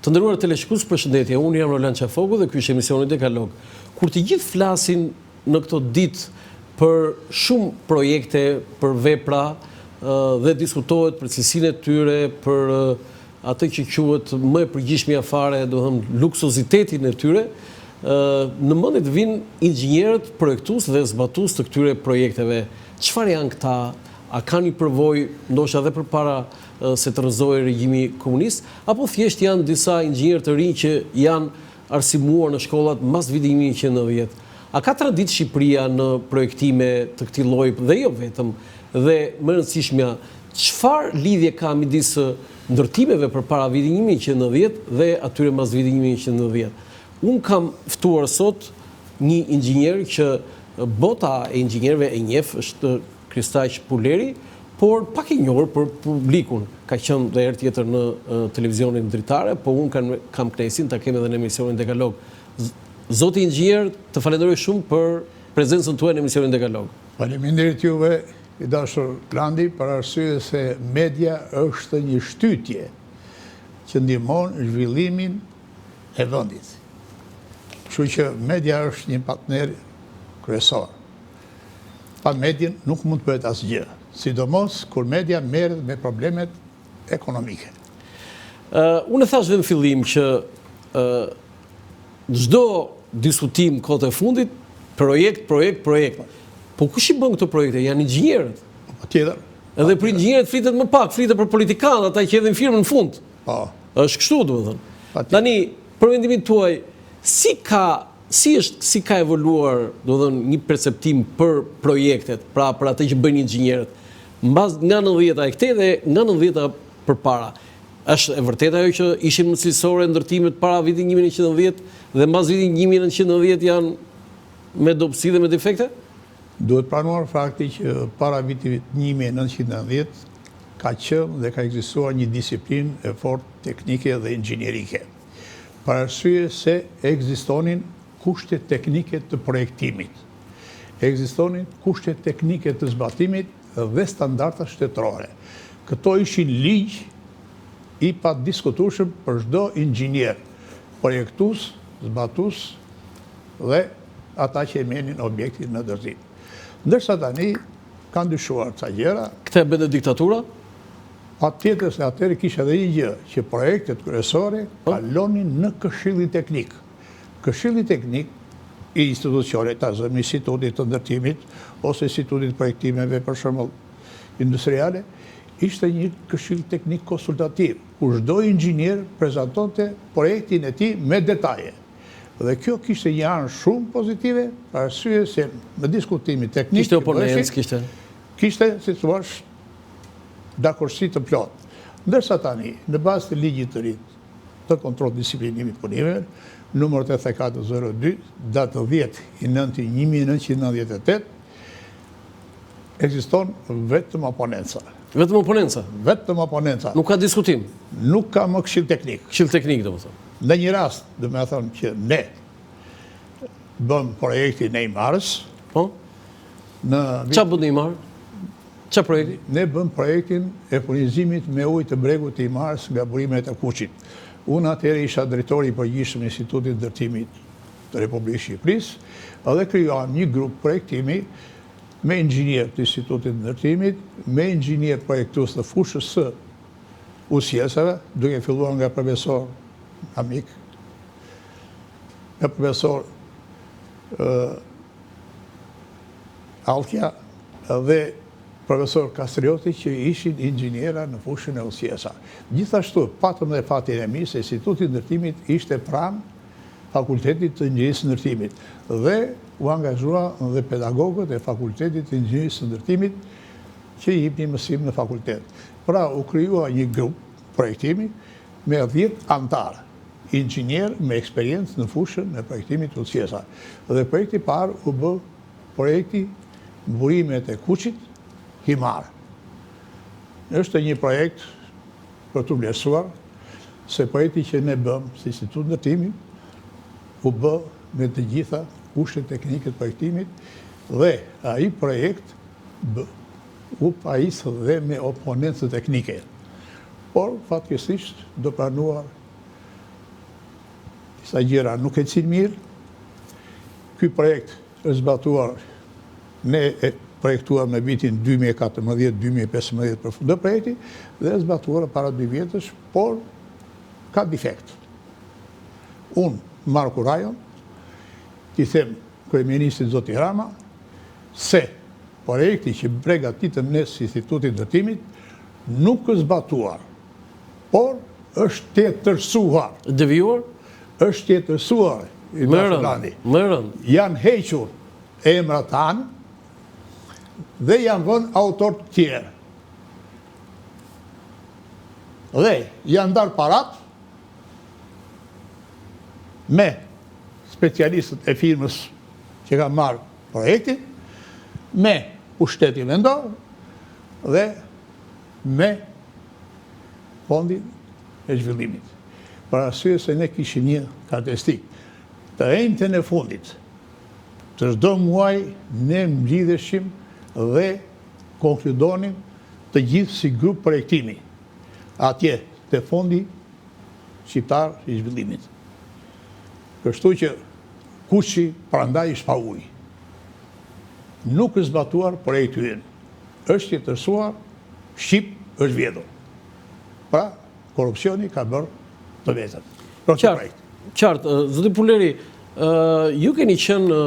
Të nderuar teleshikues, përshëndetje. Unë jam Roland Qafoku dhe ky është emisioni Dekalog. Kur të gjithë flasin në këto ditë për shumë projekte, për vepra dhe diskutohet për cilësinë e tyre, për atë që quhet më e përgjithshmja fare, do të them luksozitetin e tyre, në mendje të vinë inxhinierët, projektues dhe zbatues të këtyre projekteve. Çfarë janë këta? A kanë një përvojë ndoshta edhe përpara se të rrëzohej regjimi komunist, apo thjesht janë disa inxhinierë të rinj që janë arsimuar në shkollat mbas vitit 1990? A ka traditë Shqipëria në projektime të këtij lloji dhe jo vetëm? Dhe më e rëndësishmja, çfarë lidhje ka midis ndërtimeve përpara vitit 1990 dhe atyre mbas vitit 1990? Unë kam ftuar sot një inxhinier që bota e inxhinierëve e njeh, është Kristaq Puleri, por pak i njohur për publikun. Ka qenë dhe herë tjetër në televizionin dritare, po unë kam kënaqësinë ta kem edhe në emisionin Dekalog. Zoti inxhinier, të falenderoj shumë për prezencën tuaj në emisionin Dekalog. Faleminderit juve, i dashur Landi, për arsye se media është një shtytje që ndihmon zhvillimin e vendit. Kështu që media është një partner kryesor. Pa median nuk mund të bëhet asgjë, sidomos kur media merret me problemet ekonomike. Unë thash në fillim që çdo diskutim kohët e fundit, projekt. Po kush i bën këto projekte? Janë inxhinierët. Patjetër. Edhe për inxhinierët flitet më pak, flitet për politikanë, ata që hedhin firmën në fund. Po. Është kështu, domethënë. Tani, për mendimin tuaj, si ka evoluar, domethënë, një perceptim për projektet, pra për atë që bëjnë inxhinierët, mbas nga 90-a e këtej dhe nga 90-a përpara? Është e vërtetë ajo që ishin më cilësore ndërtimet para vitit 1990 dhe mbas vitit 1990 janë me dobësi dhe me defekte? Duhet pranuar fakti që para vitit 1990 ka qenë dhe ka ekzistuar një disiplinë e fortë teknike dhe inxhinierike. Për arsye se ekzistonin kushte teknike të projektimit, ekzistonin kushte teknike të zbatimit dhe standarda shtetërore. Këto ishin ligj i padiskutueshëm për çdo inxhinier, projektues, zbatues dhe ata që e merrnin objektin në dorëzim. Ndërsa tani kanë ndryshuar ca gjëra. Këtë e bënë diktatura? Patjetër se atëherë kishte edhe një gjë, që projektet kryesore kalonin në këshillin teknik. Këshilli teknik i institucionit, me institutit të ndërtimit ose institutit të projektimeve për shembull industriale, ishte një këshill teknik konsultativ, ku çdo inxhinier prezantonte projektin e tij me detaje. Dhe kjo kishte një anë shumë pozitive, për arsye se në diskutimin teknik kishte oponencë, kishte, si thua, dakordsi të plotë. Ndërsa tani, në bazë të ligjit të ri të kontroll disiplinimit punimeve, numër 8402, datë 10/9/1998, ekziston vetëm oponenca. Vetëm oponenca? Vetëm oponenca. Nuk ka diskutim? Nuk ka më këshill teknik. Këshill teknik, domethënë. Në një rast, do me thonë që ne bëm projekti Neymarës. Po? Qa bën Neymar? Qa projekti? Ne bëm projektin e furnizimit me ujë të bregut të Neymarës nga burimet e Kuqit. Unë atëherë isha drejtori i përgjithshëm i Institutit të Ndërtimit të Republikës së Shqipërisë, edhe krijuam një grup projektimi me inxhinier të Institutit të Ndërtimit, me inxhinier projektues të fushës së UCS-ave, duke filluar nga profesor amik, nga profesor Allkja dhe profesor Kastrioti, që ishin inxhiniera në fushën e UCS-a. Gjithashtu, patëm dhe fatin e mirë se Instituti i Ndërtimit ishte pranë Fakultetit të Inxhinierisë së Ndërtimit dhe u angazhua dhe pedagogët e Fakultetit të Inxhinierisë së Ndërtimit që i jepnin mësim në fakultet. Pra, u krijua një grup projektimi me 10 antarë, inxhinier me eksperiencë në fushën e projektimit UCS-a. Dhe projekti parë u bë projekti burimet e Kuqit, Himar. Është një projekt për të vlerësuar se projekti që ne bëm si Institut Ndërtimi u bë me të gjitha kushtet teknike të projektimit dhe ai projekt u pajisë dhe me oponencë teknike. Por, fatkeqësisht, do pranuar disa gjëra nuk ecin mirë. Ky projekt është zbatuar, ne e projektuar me vitin 2014-2015 për fundë projekti dhe është zbatuar para 2 vjetësh, por ka defekt. Unë, Marko Rajon, ti them kryeministrit zoti Rama, se projekti që përgatitëm ne si Instituti i Ndërtimit nuk është zbatuar, por është tetërsuar. Devijuar? Është tetërsuar i Bashkëlandi. Më rënd. Janë hequr emrat tanë dhe janë vënë autor të tjerë. Dhe janë ndarë parat me specialistët e firmës që ka marrë projektin, me pushtetin vendor dhe me fondin e zhvillimit. Për arsye se ne kishim një karakteristik. Të enjtën e fundit, të çdo muaj ne mblidheshim dhe konkludonim të gjithë si grup projektimi atje te fondi shqiptar i zhvillimit. Kështu që kuçi prandaj është pa ujë. Nuk është zbatuar projekti ynë. Është jetërsuar, Shqip është vjedhur. Pra, korupcioni ka bërë të vetën. Qartë, zoti Puleri, ju keni qenë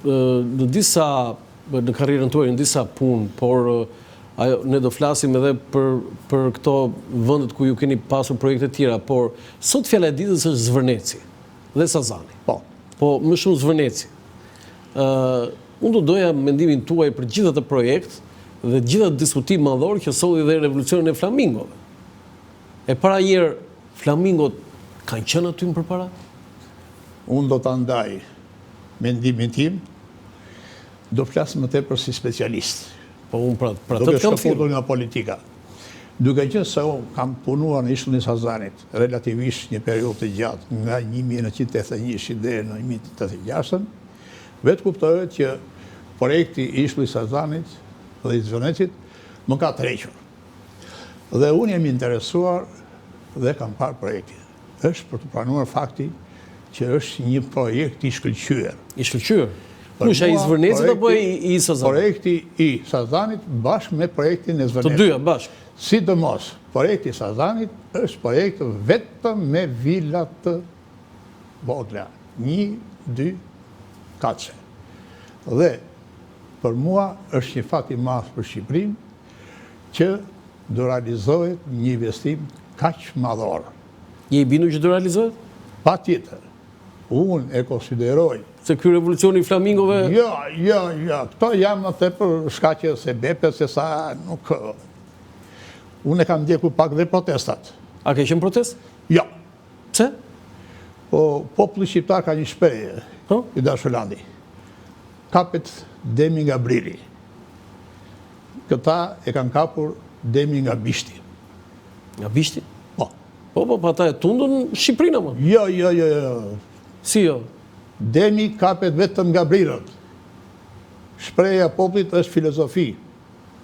në disa, në karrierën tuaj, në disa punë, por ne do flasim edhe për këto vendet ku ju keni pasur projekte tjera, por sot fjala e ditës është Zvërneci dhe Sazani. Po, më shumë Zvërneci. Unë do doja mendimin tuaj për gjithë atë projekt dhe gjithë atë diskutim madhor që solli dhe revolucionin e flamingove. E para njerë, flamingot kanë qenë aty më përpara? Unë do të ndaj mendimin tim, do flasë më tepër si specialist. Po unë pra të të kam thirrur nga politika. Duke qenë se unë kam punuar në Ishullin e Sazanit, relativisht një periudhë të gjatë, nga 1981 deri në 1986, vetë kuptohet që projekti i Ishullit Sazanit dhe i Zvërnecit më ka tërhequr. Dhe unë jam interesuar dhe kam parë projektin. Është për të pranuar fakti që është një projekt i shkëlqyer. I shkëlqyer? Kush ai i Zvërnecit apo i Sazanit? Projekti i Sazanit bashkë me projektin e Zvërnecit. Të dyja bashkë. Sidomos, projekti i Sazanit është projekt vetëm me vilat të vogla. 1, 2, 4. Dhe për mua është një fat i madh për Shqipërinë që do realizohet një investim kaq madhor. Je i bindur që do realizohet? Patjetër. Unë e konsideroj se ky revolucioni i flamingove... Jo. Këto jam në tepër shkaqe se bepe, se sa nuk... Unë e kam ndjekur pak dhe protestat. A ke qenë protest? Jo. Pse? Po, populli shqiptar ka një shprehje i Dashurlandi. Kapet demi nga briri. Këta e kanë kapur demi nga bishti. Nga bishti? Po. Po, ata e tundën Shqipërinë apo? Jo. Si jo? Demi kapet vetëm nga brirët. Shprehja e popullit është filozofi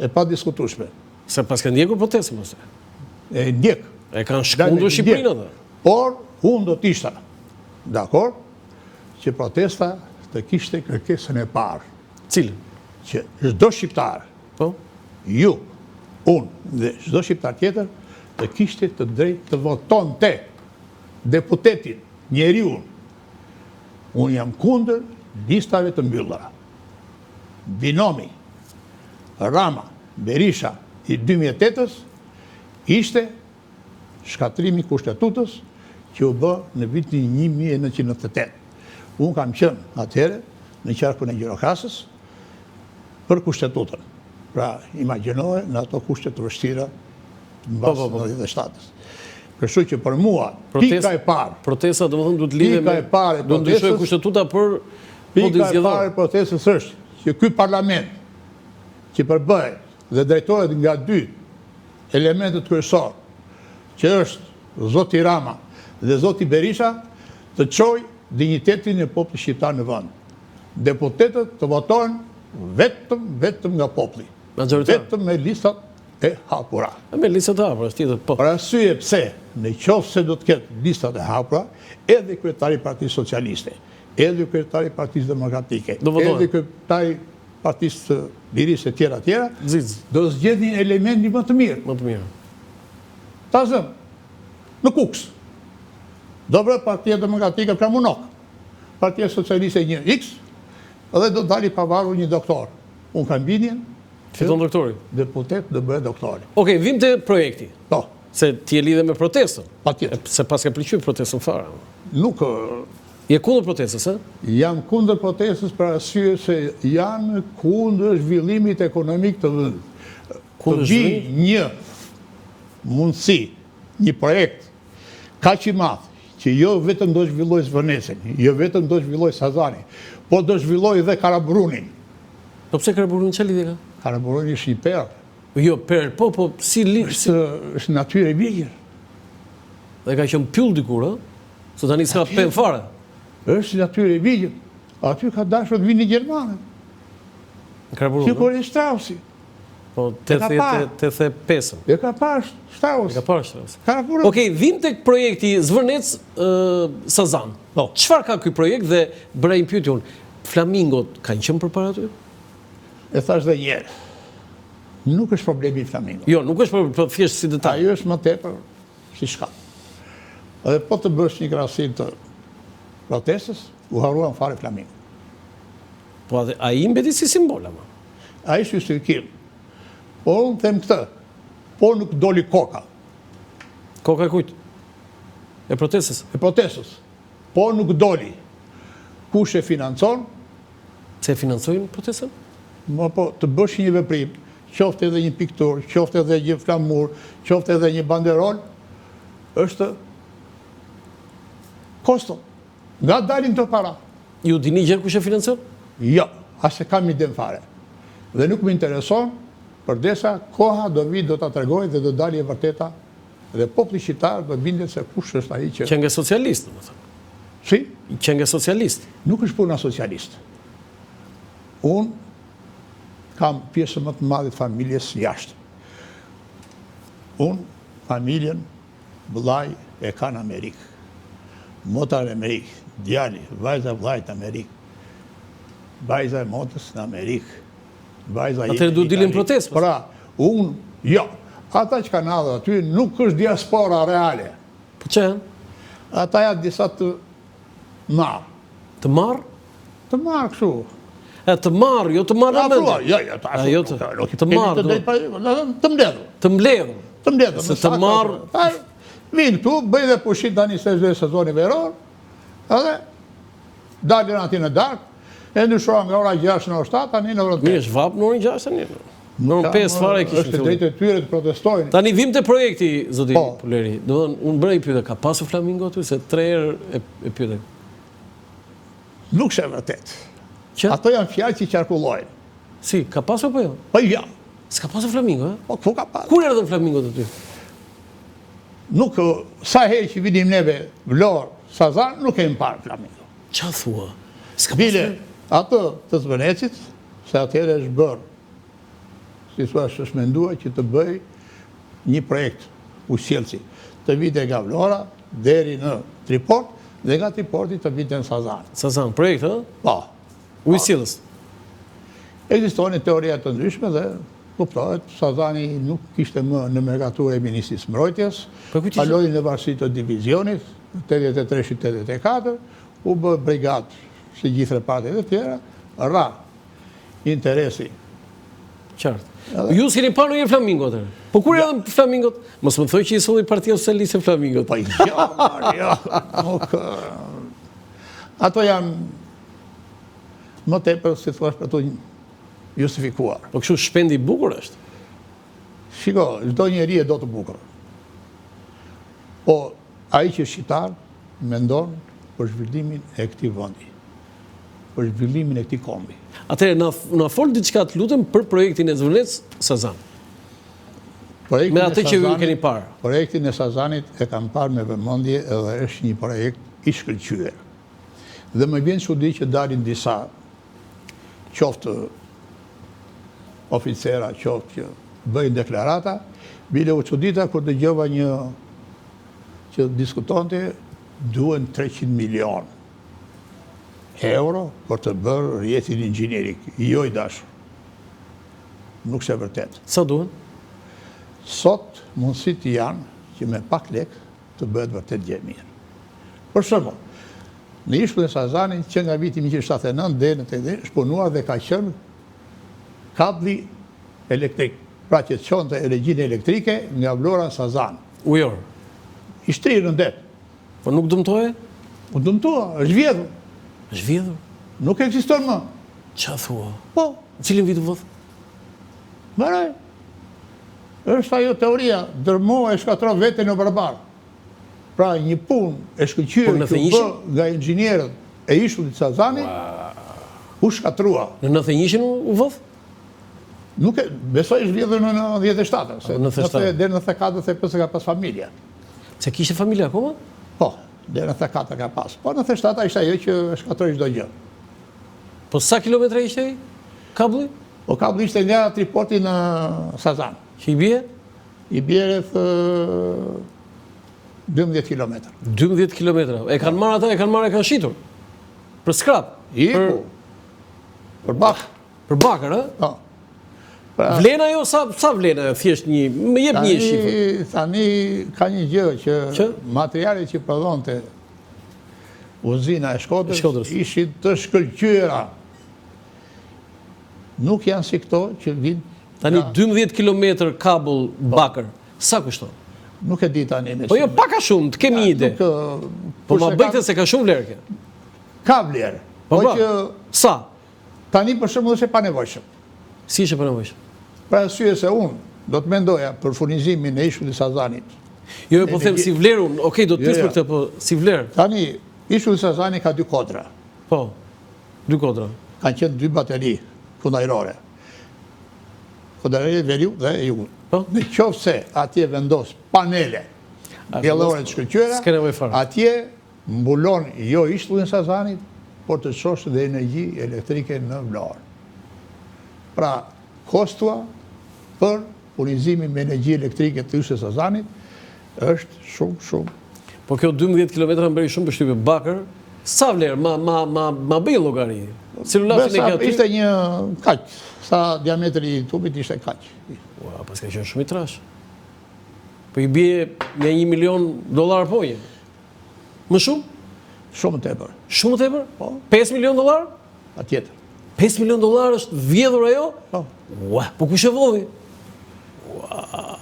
e pa diskutueshme. Se pas ka ndjekur protestë mëse? E ndjek. E kanë shkundur Shqipërinë atë? Por, unë do t'ishta, dakor, që protesta të kishte kërkesën e parë. Cilën? Që çdo shqiptar, ju, unë dhe çdo shqiptar tjetër, të kishte të drejtë të votonte deputetin, njeriu. Unë jam kundër listave të mbyllura. Binomi Rama, Berisha i 2008-ës ishte shkatrimi kushtetutës që u bë në vitin 1998. Unë kam qenë atëherë në qarkun e Gjirokastës për kushtetutën. Pra, imagjinoje në ato kushtet të vështira në basë në 97-ës. Kështu që për mua, pika e parë... Protesta do më thënë du të lidhe me... Do të ndryshoj kushtetuta për... Pika e parë e protestës është që ky parlament që përbëhet dhe drejtohet nga 2 elementet kryesor, që është zoti Rama dhe zoti Berisha, të çojë dinjitetin e popullit shqiptar në vend. Deputetët të votojnë vetëm nga populli. Vetëm me listat e hapura. Me listat e hapura, tjetër po. Për arsye pse në qoftë se do të ketë listat e hapura, edhe kryetari i Partisë Socialiste, edhe kryetari i Partisë Demokratike, edhe kryetari i Partisë së Lirisë e tjera, do zgjedhin elementin më të mirë. Më të mirë. Ta zëm, në Kuks. Do bërë Partia Demokratike pra Munok. Partia Socialiste një X, edhe do dali pavarur një doktor. Unë kam bindjen, fiton doktori. Deputet do bëhet doktori. Okej, vim të projekti. Po. Se ti e lidhe me protestën. Patjetër. Se pas ka pëlqyer protestën fare. Nuk je kundër protestës, e? Jam kundër protestës për arsye se janë kundër zhvillimit ekonomik të vendit. Të vi një mundësi, një projekt kaq i madh, që jo vetëm do zhvilloj Zvërnesin, jo vetëm do zhvilloj Sazanin, po do zhvilloj dhe Karabrunin. Po pse Karabrunin çfarë lidhje ka? Karabruni është një perë. Jo, perë, po si është natyrë e vjetër. Dhe ka qenë pyll dikur, ë? Se tani s'ka pen fare. Është natyrë e vjetër. Aty ka dashur të vinë gjermanët. Karabruni. Sikur e Straussi. Po 85. E ka parë Strauss. E ka parë Strauss. Karabruni. Okej, vim tek projekti Zvërnec Sazan. Po. Çfarë ka ky projekt dhe bëra një pyetje unë. Flamingot kanë qenë përpara aty? E thash dhe njerë. Nuk është problemi i Flamingo. Jo, nuk është për thjesht si detaj. Ajo është më tepër si shka. Edhe po të bësh një krahasim të protestës, u harruan fare Flamingo. Po ai mbeti si simbol ama. Ai është justifikim. Po unë them këtë. Po nuk doli koka. Koka e kujt? E protestës. E protestës. Po nuk doli. Kush e financon? Se e financojnë protestën? Më po të bësh një veprim, qoftë edhe një piktur, qoftë edhe një flamur, qoftë edhe një banderol, është kosto. Nga dalin të para. Ju dini gjë kush e financon? Jo, asë kam idem fare. Dhe nuk më intereson, përdesa koha do vi do ta tregoj dhe do dali e vërteta dhe populli shqiptar do bindet se kush është ai që... Që nga socialist, domethënë. Si? Që nga socialist. Nuk është puna socialist. Unë kam pjesë më të madhe të familjes jashtë. Unë, familjen, vëllai e ka në Amerikë. Mota në Amerikë, djali, vajza vllajt në Amerikë. Vajza e motës në Amerikë. Vajza atëherë duhet dilin protestë. Pra, unë, jo. Ata që kanë ardhur aty nuk është diaspora reale. Po çe? Ata janë disa të marr. Të marr? Të marr kështu. E të marr, jo të marr në mend. Jo, të marr. Të mbledhur. Të mbledhur. Të mbledhur. Se të marr. Vinë këtu, bëj dhe pushim tani se është sezoni veror, edhe dalin aty në darkë, e ndryshohen nga ora 6 në orën 7, tani në orën 8. Mirë, është vap në orën 6 tani. Në orën 5 fare e kishin filluar. Është drejtë e tyre të protestojnë. Tani vim te projekti, zoti Puleri. Domethënë, unë bëra një pyetje, ka pasur Flamingo aty se 3 herë e pyeta. Nuk është e vërtet. Ato janë fjalë që qarkullojnë. Si, ka pasur apo jo? Po ja. S'ka pasur Flamingo, ë? Po ku ka pasur? Kur erdhën Flamingot aty? Nuk, sa herë që vidim neve Vlorë, Sazan, nuk kemi parë Flamingo. Qa thua? S'ka bile, atë të Zvërnecit, se atëherë është bërë, si thua është menduar që të bëj një projekt usjelësi, të vite nga Vlora, deri në Triport, dhe nga Triporti të vite në Sazan. Sazan, projekt, ë? Po. Usjelës. Ekzistonin teoria të ndryshme dhe kuptohet, Sazani nuk kishte më në merkaturë e Ministrisë Mbrojtjes, kaloi në varësi të divizionit, 83-84, u bë brigadë, si gjithë repartet e tjera, ra interesi. Qartë. Ju s'keni parë ndonjë Flamingo atëherë? Po kur janë Flamingot? Mos më thoj që i solli Partia Socialiste Flamingot. Po jo, nuk... Ato janë më tepër, si thua, për të justifikuar. Po kështu shpendi i bukur është? Shiko, çdo njeri e do të bukur. Po ai që është shqiptar mendon për zhvillimin e këtij vendi, për zhvillimin e këtij kombi. Atëherë na fol diçka të lutem për projektin e Zvërnec Sazan. Me atë që ju keni parë. Projektin e Sazanit e kam parë me vëmendje edhe është një projekt i shkëlqyer. Dhe më vjen çudi që dalin disa qoftë oficera, qoftë që bëjnë deklarata, bile u çudita kur dëgjova një që diskutonte duen 300 milion euro për të bërë rrjetin inxhinierik. Jo i dashur. Nuk se vërtet. Sa duhen? Sot mundësit janë që me pak lek të bëhet vërtet gjë mirë. Për shembull, në ishkullin e Sazanit që nga viti 1979 deri në 80 është punuar dhe ka qenë kabli elektrik. Pra që të çonte energjinë elektrike nga Vlora në Sazan. Ujor. I shtrirë në det. Po nuk dëmtoje? U dëmtua, është vjedhur. Është vjedhur? Nuk ekziston më. Qa thua? Po, Në cilin vit u vëth? mbaroj. Është ajo teoria, dërmoa e shkatron veten në barbar. Pra një punë e shkëlqyer në që u bë thënjishin? nga inxhinierët e ishullit Sazanit, u shkatrua. Në 91-shin u vëth? Nuk e, besoj është vjedhur në 97, se Në 97. deri në 94-95 ka pas familja. Se kishte familja akoma? Po, deri në 94 ka pas. Po në 97 ishte ajo që shkatroi çdo gjë. Po sa kilometra ishte ai? Kabli? Po kabli ishte nga Triporti në Sazan. Që i bie? I bie rreth 12 kilometra. 12 kilometra. E kanë marrë ata, e kanë shitur. Për skrap. Iku. Për bak. Për bakër, ë? Po. Pra, Vlena jo, sa vlena? Thjesht një, më jep një shifër. Tani ka një gjë që Që? materialet që prodhonte uzina e Shkodrës. ishin të shkëlqyera. Nuk janë si këto që vinë. Tani 12 kilometër kabull bakër. Sa kushton? Nuk e di tani me Po jo, pak a shumë, të kemi ide. Po ma bëjte se ka shumë vlerë kjo. Ka vlerë. Po Po ba, që sa? tani për shembull është e panevojshëm. Si ishe për nevojshë? Pra arsye se unë do të mendoja për furnizimin e ishullit Sazanit. Jo, po them si vlerë unë, okej, do të pjesë Jo, për këtë, po si vlerë. Tani, ishulli Sazani ka 2 kodra. Po, 2 kodra. Kanë qenë 2 bateri kundajrore. Kundajrore veriu dhe e jugut. Po? Në qoftë se atje vendos panele diellore të shkëlqyera, s'ke nevojë fare. atje mbulon jo ishtullin Sazanit, por të çosh dhe energji elektrike në Vlorë. Pra, kostua për furnizimin me energji elektrike të ishullit Sazanit është shumë. Po kjo 12 kilometra më bëri shumë përshtypje bakër. Sa vlerë, ma bëj llogari. Celularin e Besa, ka aty. ishte një kaq, sa diametri i tubit ishte kaq. Ua, pas ka qenë shumë i trash. Po i bie me $1 milion po një. Më shumë? Shumë tepër. Shumë tepër? Po. $5 milion? Patjetër. $5 milion është vjedhur ajo? Po. Ua, po kush e vodhi? Ua,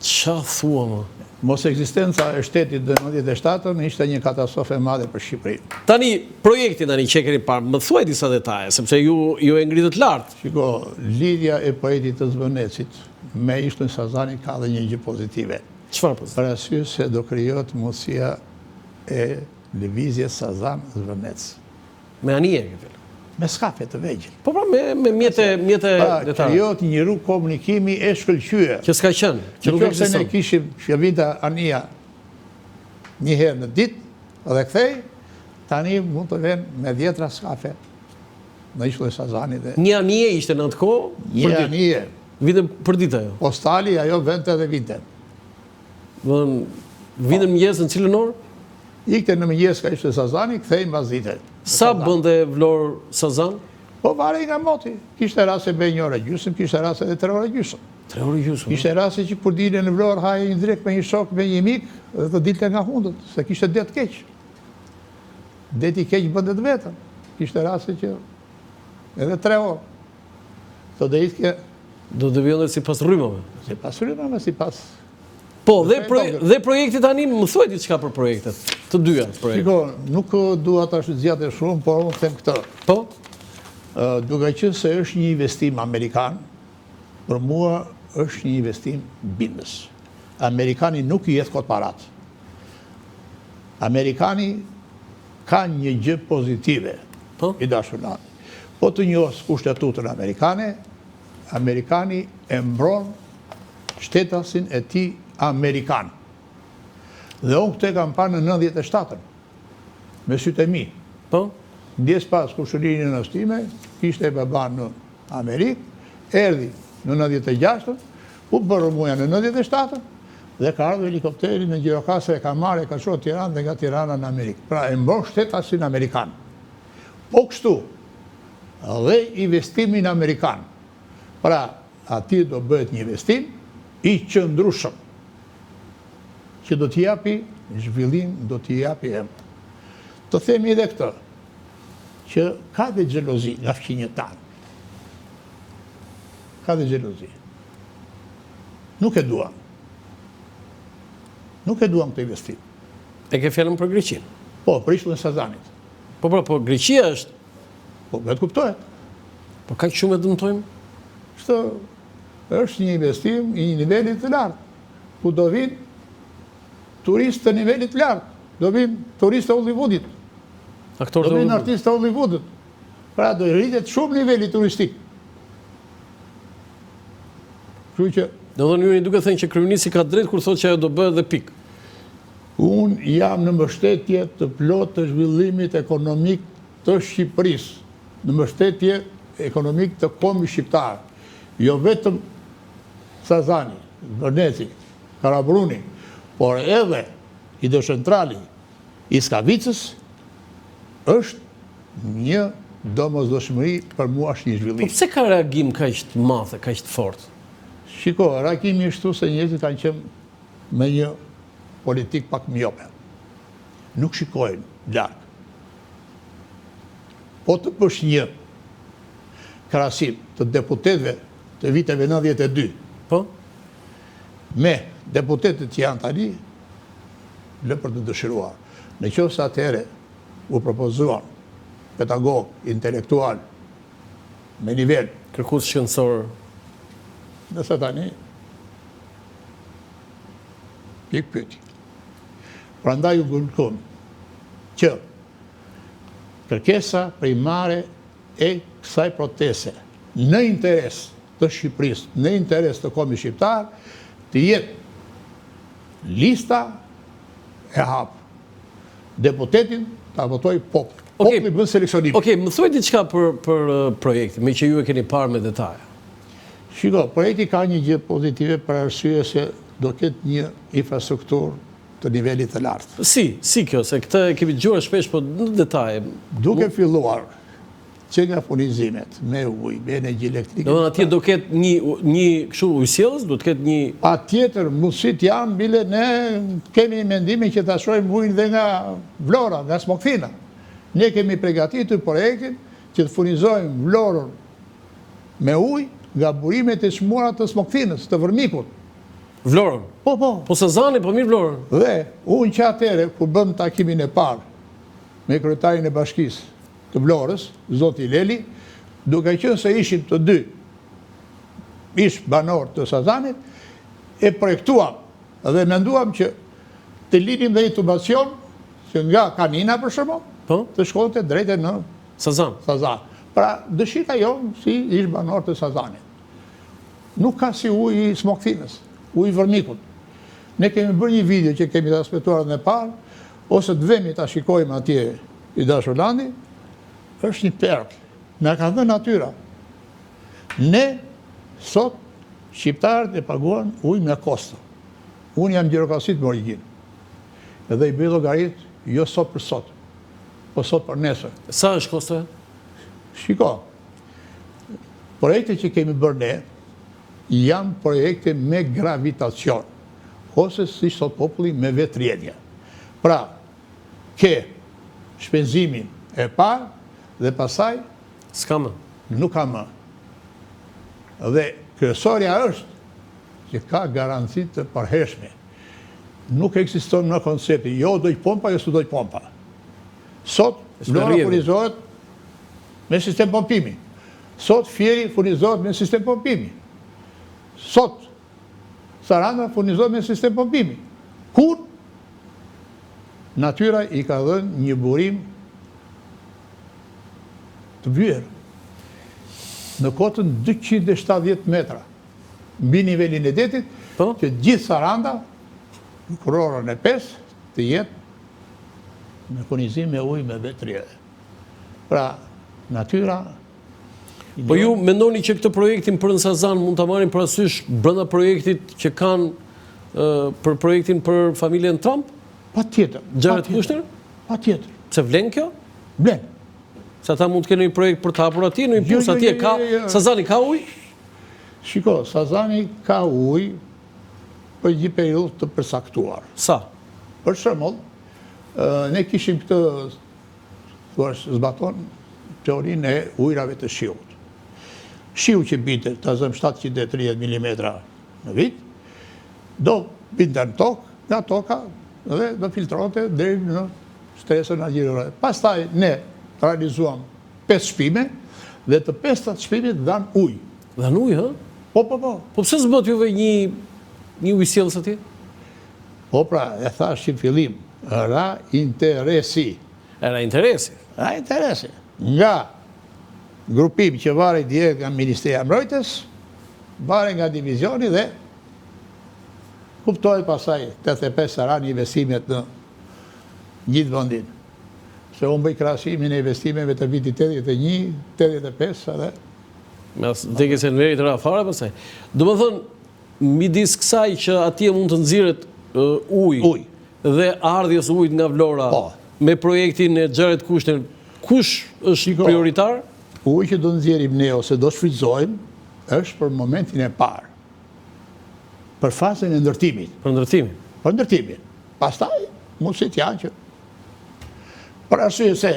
qa thua më? Mos ekzistenca e shtetit në 97-ën ishte një katastrofë e madhe për Shqipërinë. Tani, projekti tani që e keni parë, më thuaj disa detaje, sepse ju e ngritët lartë. Shiko, lidhja e poetit të Zvënecit me ishtullin Sazanit ka dhe një gjë pozitive. Çfarë po? Për arsye se do krijohet mundësia e lëvizjes Sazan-Zvënec. Me anije këtë. Me skafe të vegjël. Po pra, me mjete Pra, detare. krijohet një rrugë komunikimi e shkëlqyer. Që s'ka qenë, që nuk Nëse ne ekziston. kishim që vinte Ania një herë në ditë dhe kthej, tani mund të vjen me 10 skafe në ishtullin Sazanit dhe Një anije ishte në atë kohë, një anije vinte për ditë ajo. postali, ajo vente dhe vinte. Vinte mëngjes në cilën orë? Ikte në mëngjes ka ishte Sazani, kthej mbas dite. Sa bënde Vlorë Sazan? Po varej nga moti. Kishte raste bëj 1 orë gjysmë, kishte raste edhe 3 orë gjysmë. 3 orë gjysmë. Kishte raste që kur dilën në Vlorë haje një drek me një shok, me një mik, dhe të dilte nga hundët, se kishte det keq. Deti keq bëndet vetëm. Kishte raste që edhe 3 orë. Të dhe itke, Do të vjen si pas rrymave. si pas rrymave, si pas... Po, dhe projekti tani, më thuaj diçka për projektet. Të dyja projekte. Shiko, nuk dua ta zgjatë shumë, por unë them këtë. Po? Duke qenë se është një investim amerikan, për mua është një investim bindës. Amerikani nuk i jetë kot parat. Amerikani ka një gjë pozitive, Po? i dashur nani. Po të njohës kushtetutën amerikane, Amerikani e mbron shtetasin e tij amerikan. Dhe unë këtë e kam parë në 97-ën, me sytë e mi. Po? Ndjes pas kushërinë në stime, kishte e baba në Amerikë, erdi në 96-ën, u bërë muja në 97-ën, dhe ka ardhur helikopteri në Gjirokastër, e ka marrë, e ka çuar Tiranë dhe nga Tirana në Amerikë. Pra e mbron shtetasin amerikan. Po kështu, dhe investimin amerikan. Pra, aty do bëhet një investim i qëndrueshëm, që do t'i japi zhvillim, do t'i japi emër. Të themi edhe këtë, që ka dhe xhelozi nga fqinjët tanë. Ka dhe xhelozi. Nuk e duan. Nuk e duan këtë investim. E ke fjalën për Greqinë. Po, për ishullin Sazanit. Po, Greqia është... Po, vetë kuptohet. Po, ka shumë e dëmtojmë? Kështu është një investim i një nivelit të lartë, ku do vinë turistë të nivelit të lartë, do vinë turistë të Hollywoodit, do vinë artistë të Hollywoodit, pra do rritet shumë nivelit turistik. Kështu që... Do dhe njëri duke thënë që kryeministri ka drejt kur thotë që ajo do bëhet dhe pikë. Unë jam në mbështetje të plot të zhvillimit ekonomik të Shqipërisë, në mbështetje ekonomik të kombit shqiptar. Jo vetëm Sazani, Vërneci, Karabruni, por edhe i Centrali, i Skavicës, është një domosdoshmëri për mua është një zhvillim. Po pse ka reagim kaq të madh, kaq të fortë? Shiko, reagimi është se njerëzit kanë qenë me një politik pak miope. Nuk shikojnë larg. Po të bësh një krahasim të deputetëve të viteve 92, po? Me deputetët që janë tani, lë për të dëshiruar. Në qoftë se atëherë u propozuan pedagog, intelektual, me nivel kërkues shkencor, nëse tani pik pyeti. Prandaj u kërkon që kërkesa primare e kësaj proteste në interes të Shqipërisë, në interes të kombit shqiptar, të jetë lista e hapë. Deputetin ta votoj populli. Populli bën seleksionim. Okej, më thuaj diçka për projektin, me që ju e keni parë me detaje. Shiko, projekti ka një gjë pozitive për arsye se do ketë një infrastrukturë të nivelit të lartë. Si kjo, se këtë e kemi dëgjuar shpesh, po në detaje. Duke filluar që nga furnizimet me ujë, me energji elektrike. Do atje do ketë një kështu ujësjellës, do të ketë një... Patjetër, mundësit janë, bile ne kemi mendimin që ta shohim ujin dhe nga Vlora, nga Smokthina. Ne kemi përgatitur projektin që të furnizojmë Vlorën me ujë nga burimet e çmuara të Smokthinës, të Vërmikut. Vlorën? Po. Po Sazani, po mirë Vlorën. Dhe unë që atëre, kur bëm takimin e parë me kryetarin e bashkisë të Vlorës, zoti Leli, duke qenë se ishim të dy ish banor të Sazanit, e projektuam dhe menduam që të linim dhe intubacion që nga Kanina për shembull, të shkonte drejt në Sazan. Pra, dëshira jonë si ish banor të Sazanit. Nuk ka si ujë i Smokthinës, ujë i Vërmikut. Ne kemi bërë një video që kemi transmetuar në parë, ose të vemi ta shikojmë atje i Dashurlandi, është një perlë. Na ka dhënë natyra. Ne, sot, shqiptarët e paguan ujë me kosto. Unë jam Gjirokasit më origjinë. Edhe i bëj llogarit, jo sot për sot, po sot për nesër. Sa është kostoja? Shiko, projekte që kemi bërë ne, janë projekte me gravitacion, ose si sot populli me vetrjedhje. Pra, ke shpenzimin e parë dhe pasaj s'ka më. Nuk ka më. Dhe kryesorja është që ka garanci të përhershme. Nuk ekziston në koncepti, jo doj pompa, jo s'u doj pompa. Sot, Vlora furnizohet me sistem pompimi. Sot, Fieri furnizohet me sistem pompimi. Sot, Saranda furnizohet me sistem pompimi. Kur natyra i ka dhënë një burim të vyer në kotën 270 metra mbi nivelin e detit, që gjithë Saranda, në kurorën e 5, të jetë në furnizim me ujë me vetrjedhje. Pra, natyra... Po ju mendoni që këtë projektin për në Sazan mund të marrin parasysh brenda projektit që kanë për projektin për familjen Trump? Patjetër. Jared Kushner? Patjetër. Se vlen kjo? Vlen. Se ata mund të kenë një projekt për të hapur atje, në impuls atje ka... Sazani ka ujë? Shiko, Sazani ka ujë për një periudhë të përsaktuar. Sa? Për shembull, ne kishim këtë, zbaton teorinë e ujrave të shiut. Shiu që binte, të zëm 730 mm në vit, do binte në tokë, nga toka, dhe do filtrote deri në stresën agjërore. Pastaj ne realizuam 5 shpime, dhe të 5 shpimit dhanë ujë. Dhanë ujë, ha? Po. Po pse s'bët juve një ujësjellës atje? Po pra, e thash që në fillim, ra interesi. Era interesi. Ra interesi. Nga grupim që vare direkt nga Ministria e Mbrojtjes, vare nga divizioni dhe kuptohet pasaj 85 ranë investimet në gjithë vendin. Se unë bëj krahasimin e investimeve të vitit 81, 85 edhe... Mes deke se në veri të rafare pasaj. Do më thënë, midis kësaj që atje mund të nxirret ujë dhe ardhjes ujit nga Vlora me projektin e Jared Kushner, kush është prioritar? Ujë që do nxjerrim ne ose do shfrytëzojmë është për momentin e parë. Për fazën e ndërtimit. Për ndërtimin. Për ndërtimin. Pastaj mundësit janë që për arsye se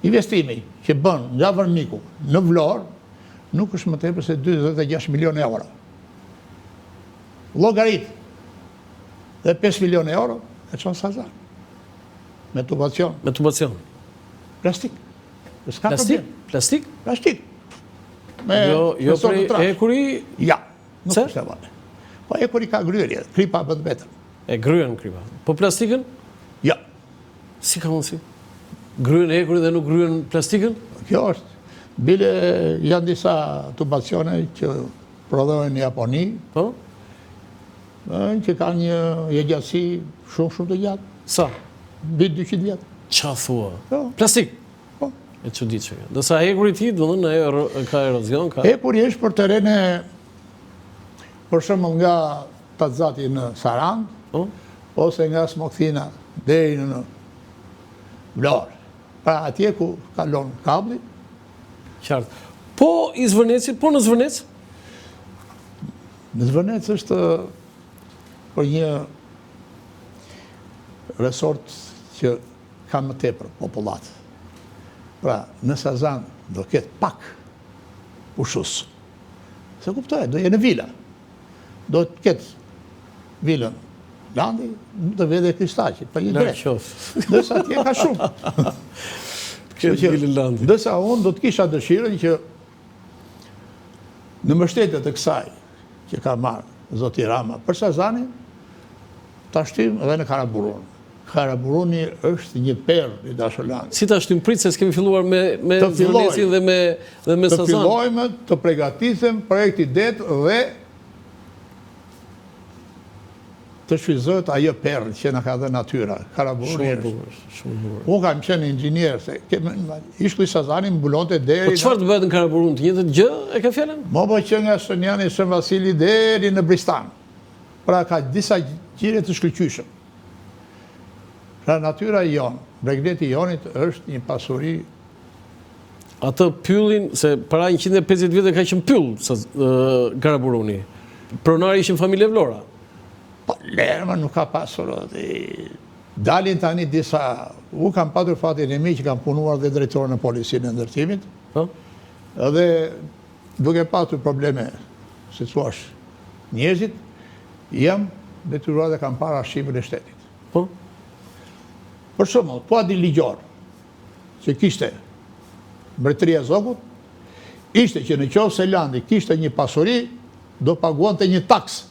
investimi që bën nga Vërniku në Vlorë nuk është më tepër se 26 milion euro. Llogarit dhe 5 milion euro e çon Sazan. Me tubacion. Me tubacion. Plastik. Plastik? Plastik. Jo prej ekuri? Ja, nuk është e vane. Po ekuri ka gryerje, kripa bën vetëm. E gryen kripa. Po plastikën? Ja. Si ka mundësi? Gryen ekuri dhe nuk gryen plastikën? Kjo është. Bile janë disa tubacione që prodhohen në Japoni, që ka një gjatësi shumë të gjatë. Sa? Bit 200 vjetë. Qa thua? Plastik? E që ditë që. Dësa ekuri ti, do në ka erozion? Ekuri është për terene, për shembull nga Tazati në Sarand, ose nga Smokthina deri në Vlorë. Pra atje ku kalon kabli. Qartë. Po i Zvërnecit, po në Zvërnec? Në Zvërnec është për një resort që ka më tepër popullat. Pra, në Sazan do ketë pak ushus. Se kuptohet, do jenë vila. Do të ketë vilën Landi, do vede Kristaqi, për një drejtë. Dësa tje ka shumë. Dësa unë do të kisha dëshirën që në mbështetjet e kësaj që ka marrë Zoti Rama për Sazanin, ta shtym edhe në Karaburun. Karaburuni është një perë i dashur Landi. Si ta shtym pritë se s'kemi filluar me Zvërnecin dhe me Sazan? Të fillojmë të përgatitem projekti det dhe të shfrytëzohet ajo perë që na ka dhënë natyra. Karaburuni është. Unë kam qenë inxhinier, se ishkulli Sazani mbulonte deri... Po çfarë të bëhet në Karaburun? Të njëjtën gjë e ka fjalën? Po që nga Shënjani Shën Vasili deri në Bristan. Pra ka disa gjire të shkëlqyeshëm. Pra natyra jon, bregleti jonit është një pasuri. Atë pyllin, se para 150 vjetë ka qenë pyll Karaburuni. Pronari ishin familje Vlora. Po, lërë, nuk ka pasur. Dalin tani disa... U kam patur fatin e mi që kam punuar dhe drejtorën e policinë e ndërtimit. Edhe duke patur probleme, si të thuash, njerëzit, jam detyruar dhe kam para arshivën e shtetit. Për shembull, po Adi Ligjor, që kishte mbretëria e Zogut, ishte që në qoftë se Landi kishte një pasuri, do paguante një taksë.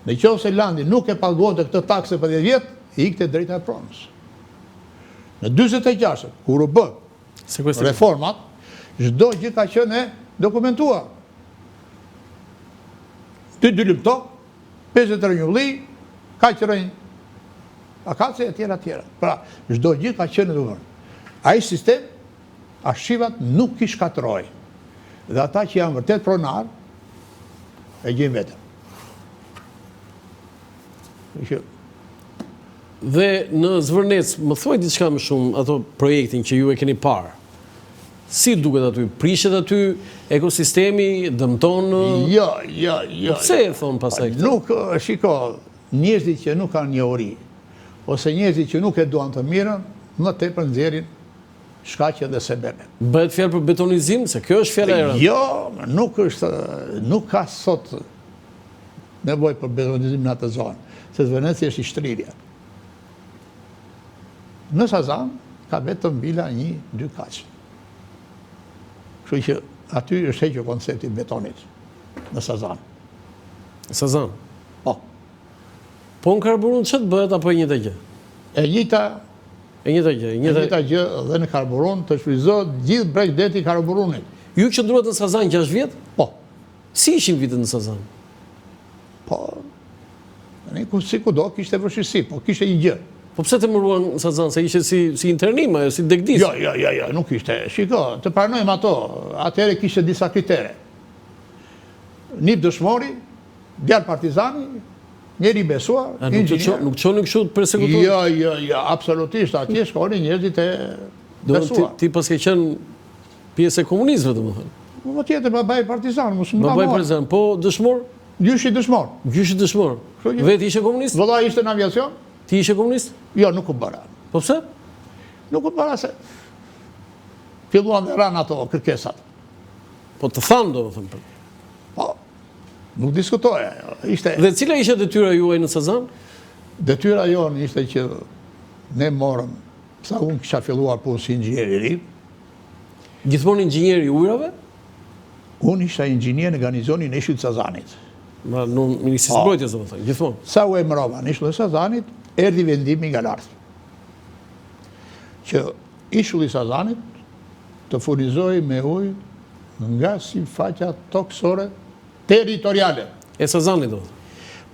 Në qoftë se Landi nuk e paguante këtë taksë për 10 vjet, i ikte drejta e pronës. Në 46, kur u bë reformat, çdo gjë ka qenë dokumentuar. 2 dylim tokë, 50 rënjulli, kaq rënj akace e tjera. Pra, çdo gjë ka qenë dokumentuar. Ai sistem, arshivat nuk i shkatroi. Dhe ata që janë vërtet pronar, e gjejnë vetëm. Dhe në Zvërnec, më thuaj diçka më shumë ato projektin që ju e keni parë. Si duket aty? Prishet aty ekosistemi, dëmton? Jo. Po pse e thon pastaj këtë? Nuk, shiko, njerëzit që nuk kanë njohuri, ose njerëzit që nuk e duan të mirën, më tepër nxjerrin shkaqe dhe sebebe. Bëhet fjalë për betonizim, se kjo është fjala e rëndë. Jo, nuk ka sot nevojë për betonizim në atë zonë, se Zvërneci është i shtrirje. Në Sazan ka vetëm vila 1-2 kaqë. Kështu që aty është hequr koncepti betonit në Sazan. Sazan. Po. Po në karburun ç'të bëhet apo e njëjta gjë? E njëjta gjë dhe në karburun të shfryzohet gjithë bregdeti i karburunit. Ju qëndruat në Sazan 6 vjet? Po. Si ishin vitet në Sazan? Po. Si kudo kishte vështirësi, po kishte një gjë. Po pse të mëruan në Sazan, se ishte si internim, ajo si degdis? Jo, nuk ishte. Shiko, të pranojmë ato. Atëherë kishte disa kritere. Nip dëshmori, djalë partizani, njeri besuar, inxhinier. Nuk çonin kështu persekutor? Jo, absolutisht. Atje shkonin njerëzit e besuar. Ti pas ke qenë pjesë e komunizmit, domethënë. Po tjetër babai partizan, mos më ta Babai partizan, po dëshmor? Gjyshi dëshmor. Gjyshi dëshmor. Vetë ishe komunist? Vëlla ishte në aviacion? Ti ishe komunist? Jo, nuk u bëra. Po pse? Nuk u bëra se filluan dhe ranë ato kërkesat. Po të thanë, domethënë. Po, nuk diskutoje. Dhe cila ishte detyra juaj në Sazan? Detyra jonë ishte që ne morëm, sa unë kisha filluar punë si inxhinier i ri. Gjithmonë inxhinier i ujrave? Unë isha inxhinier në garnizonin e Ishullit Sazanit. Në Ministrisë së Mbrojtjes, domethënë, gjithmonë. Sa u emërova në Ishullit Sazanit, erdhi vendimi nga lart. Që Ishulli Sazanit të furnizoj me ujë nga si faqja toksore territoriale. E Sazanit, domethënë.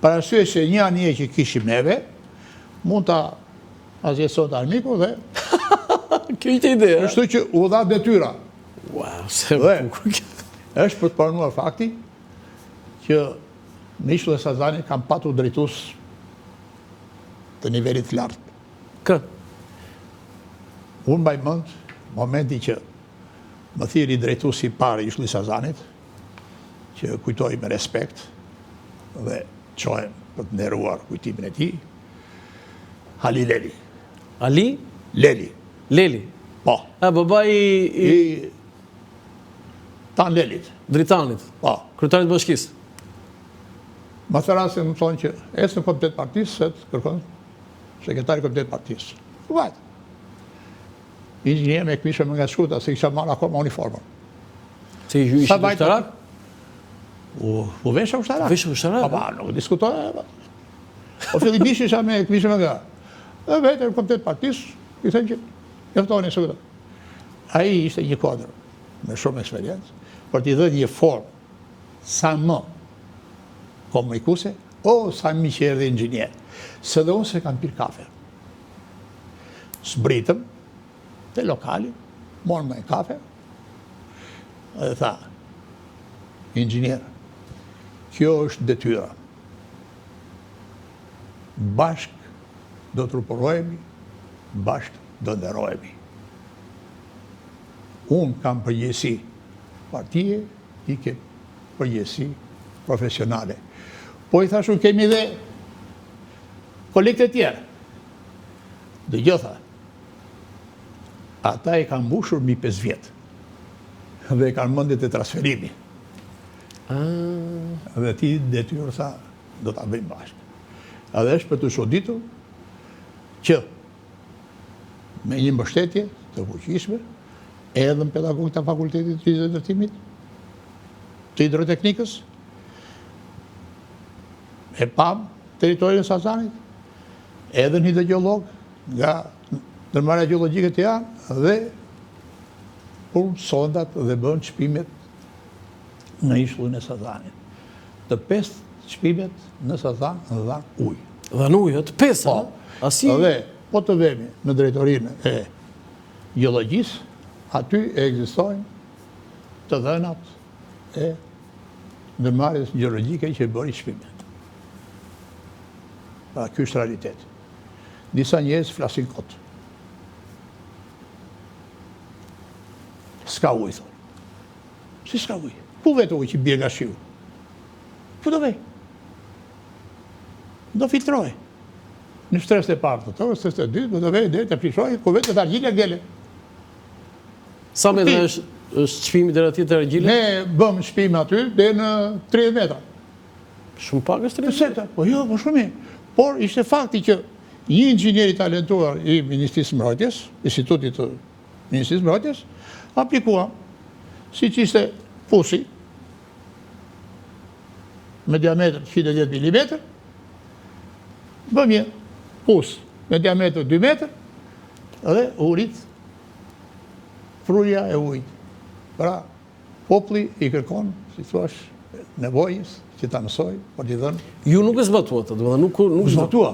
Për arsye se një anije që kishim neve, mund ta azjesot armiku dhe kjo ishte ideja. Kështu që u dha detyra. Wow, se bukur. Është për të pranuar fakti që në Ishulli Sazanit kam patur drejtues të nivelit të lartë. Kë? Unë mbaj mend momenti që më thiri drejtuesi i parë i Ishullit Sazanit, që kujtoj me respekt dhe çohem për të nderuar kujtimin e tij, Ali Leli. Ali? Leli. Po. Babai i Tan Lelit. Dritanit. Po. Kryetarit të bashkisë. Më thërasë më thonë që esë në komitet partisë, se të kërkon sekretari komitet partisë. Vajtë. Inxhinier me këmishë më nga shkuta, se kisha marrë akoma uniformën. Se ju ishte ushtarak? U vesha ushtarak. Vesha ushtarak? Pa, nuk diskutoja. O fillimisht isha me këmishë më nga. Dhe vetë në komitet partisë, i thënë që njëftoni sekretar. Ai ishte një kodër me shumë eksperiencë, për t'i dhënë një formë sa më komunikuse, sa mi që erdhe inxhinier. Se dhe unë se kam pirë kafe. Sbritëm, te lokali, morëm me kafe, dhe tha, inxhinier, kjo është detyra. Bashk do të ruporojemi, bashk do nderojemi. Unë kam përgjësi partije, i ke përgjësi profesionale. Po i thashu kemi dhe kolegët e tjerë. Dhe gjitha, ata e kanë mbushur mi 5 vjetë dhe e kanë mëndet e transferimi. Dhe ti detyrë tha, do t'a bëjmë bashkë. Edhe është për të shoditur që me një mbështetje të fuqishme, edhe në pedagogët të fakultetit të ndërtimit, të hidroteknikës, e pam teritorin Sazanit, edhe në hidrogeolog nga ndërmarrja gjeologjike të janë dhe punë sondat dhe bën çpimet në Ishullin e Sazanit. Të 5 çpimet në Sazan dhan ujë. Dhan ujë, të 5, po. Dhe po të vemi në drejtorinë e gjeologjisë, aty ekzistojnë të dhënat e ndërmarrjes gjeologjike që bëri çpimet. Ky është realitet. Disa njerëz flasin kot. S'ka ujë, thonë. Si s'ka ujë? Ku vetë ujë që bie nga shiu? Ku do vej? Do filtroj. Në stres të partë, stres të dytë, do vej dhe të plishoj, ku vetë të argjile gele. Sa metra është çmimi deri atje te argjile? Ne bëm shpime aty deri në 30 metra. Shumë pak është 30 metra? Po jo, po shumë mirë. Por ishte fakti që një inxhinier i talentuar i Ministrisë Mbrojtjes, Institutit të Ministrisë Mbrojtjes, aplikua siç ishte pusi me diametër 110 mm, bëm një pus me diametër 2 metër dhe urit fruja e ujit. Pra, populli i kërkon, si thuash, nevojës që ta mësoj, por t'i dhënë. Ju nuk e zbatuat, domethënë nuk zbatua.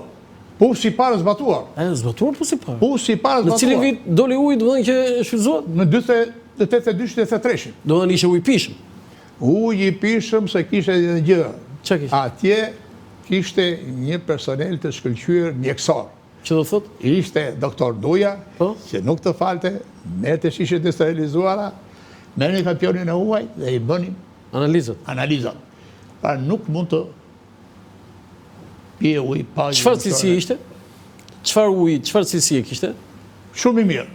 Pusi i parë zbatuar. Zbatuar pusi i parë. Pusi i parë zbatuar. Në cilin vit doli uji, domethënë që shfrytëzohet? Në 82-83. Domethënë ishte ujë pishëm. Ujë i pishëm se kishte një gjë. Ç'a kishte? Atje kishte një personel të shkëlqyer mjekësor. Që do thot? Ishte doktor Duja, që nuk të falte, merrte shishet e sterilizuara, merrni kampionin e huaj dhe i bënin analizat. Pra nuk mund të pije ujë pa. Çfarë cilësie ishte? Çfarë uji, çfarë cilësie kishte? Shumë i mirë.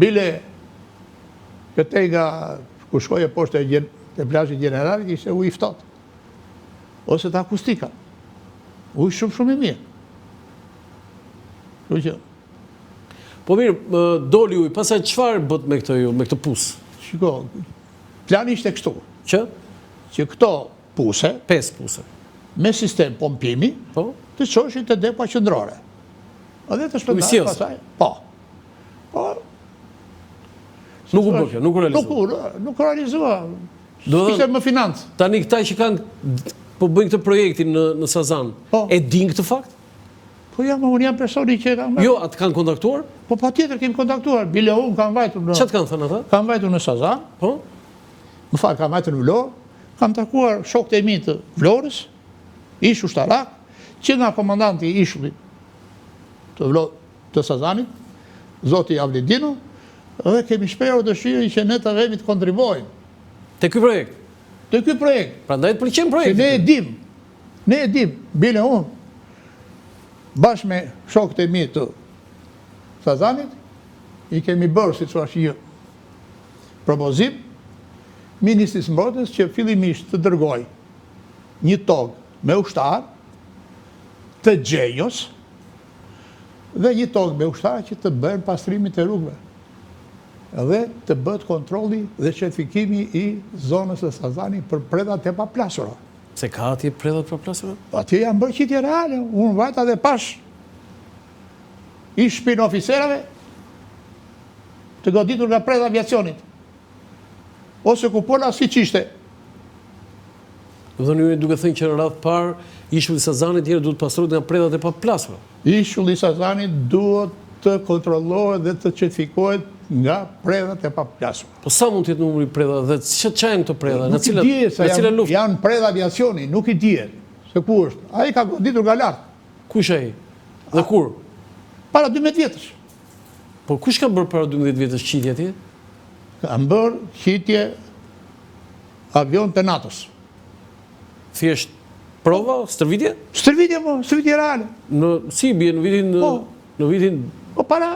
Bile këtej nga ku shkoje poshtë e plazhit General kishte ujë ftohtë. Ose të akustika. Ujë shumë i mirë. Po mirë, doli ujë, pastaj çfarë bët me këtë pus? Shiko, plani ishte kështu. Që këto puse, 5 puse, me sistem pompimi, të çoshin te depa qendrore. Edhe të shpëndajnë pastaj. Po. Nuk u bë kjo, nuk u realizua. Nuk u realizua. Ishte më financë. Tani këta që po bëjnë këtë projektin në Sazan, e din këtë fakt? Po unë jam personi që kam... Jo, atë kanë kontaktuar? Po patjetër kemi kontaktuar. Bile unë kam vajtur në... Çfarë kanë thënë ata? Kam vajtur në Sazan. Po? Më falë, kam vajtur në Vlorë. Kam takuar shokët e mi të Vlorës, ish ushtarak, që nga komandanti i ishullit të Sazanit, zoti Avlidino, dhe kemi shprehur dëshirën që ne të vemi të kontribuojmë. Te ky projekt? Te ky projekt. Prandaj të pëlqen projekti. Ne e dim, bile unë, bashkë me shokët e mi të Sazanit, i kemi bërë, si thua një propozim, Ministrisë Mbrojtjes që fillimisht të dërgoj një togë me ushtar të Gjejos dhe një togë me ushtar që të bërë pastrimit e rrugëve. Dhe të bëhet kontrolli dhe certifikimi i zonës së Sazanit për predat e paplasura. Se ka atje predat e paplasura? Atje janë bërë qitje reale. Unë vajta dhe pash i shpinë oficerave të goditur nga predat aviacionit. Ose kupola si qishte. Dhe një duke thënë që në radhë parë, ishulli Sazanit tjere duhet pastrohet nga predat e paplasura. Ishulli Sazanit duhet të kontrollohet dhe të certifikohet nga predat e paplasura. Po sa mund të jetë numri predat dhe që janë këto predat? Nuk i dihet se janë predat aviacioni, nuk i dihet se ku është. Ai ka goditur nga lartë. Kush ai? Dhe kur? Para 12 vjetësh. Po kush ka bërë para 12 vjetësh qitje atje? Kanë bërë qitje avion të NATO-s. Thjesht prova, stërvitje? Stërvitje reale. Si bie në vitin... Po para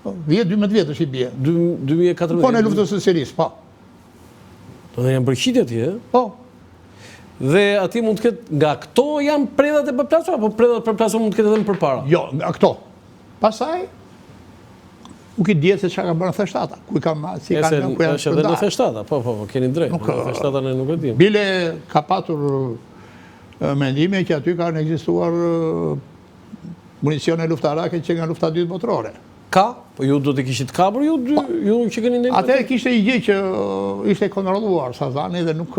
12 vjetësh i bie. 2014. Po në luftën së Sirisë, po. Dhe janë bërë qitje atje, e? Po. Dhe ati mund të ketë, nga këto janë predat e përplasura, apo predat e përplasura mund të ketë edhe më përpara? Jo, nga këto. Pasaj, nuk i djetë se që ka bërë në theshtata. Ku i kam, si kanë në ku janë shpëndarë. Edhe në theshtata, po, keni drejt. Në theshtata në nuk e dim. Bile ka patur mendime që aty ka në ekzistuar municione luftarake që nga lufta dytë botërore. Ka? Po ju do të kishit kapur, ju që keni ndërë? Atëherë kishte i gjë që ishte kontrolluar Sazani dhe nuk...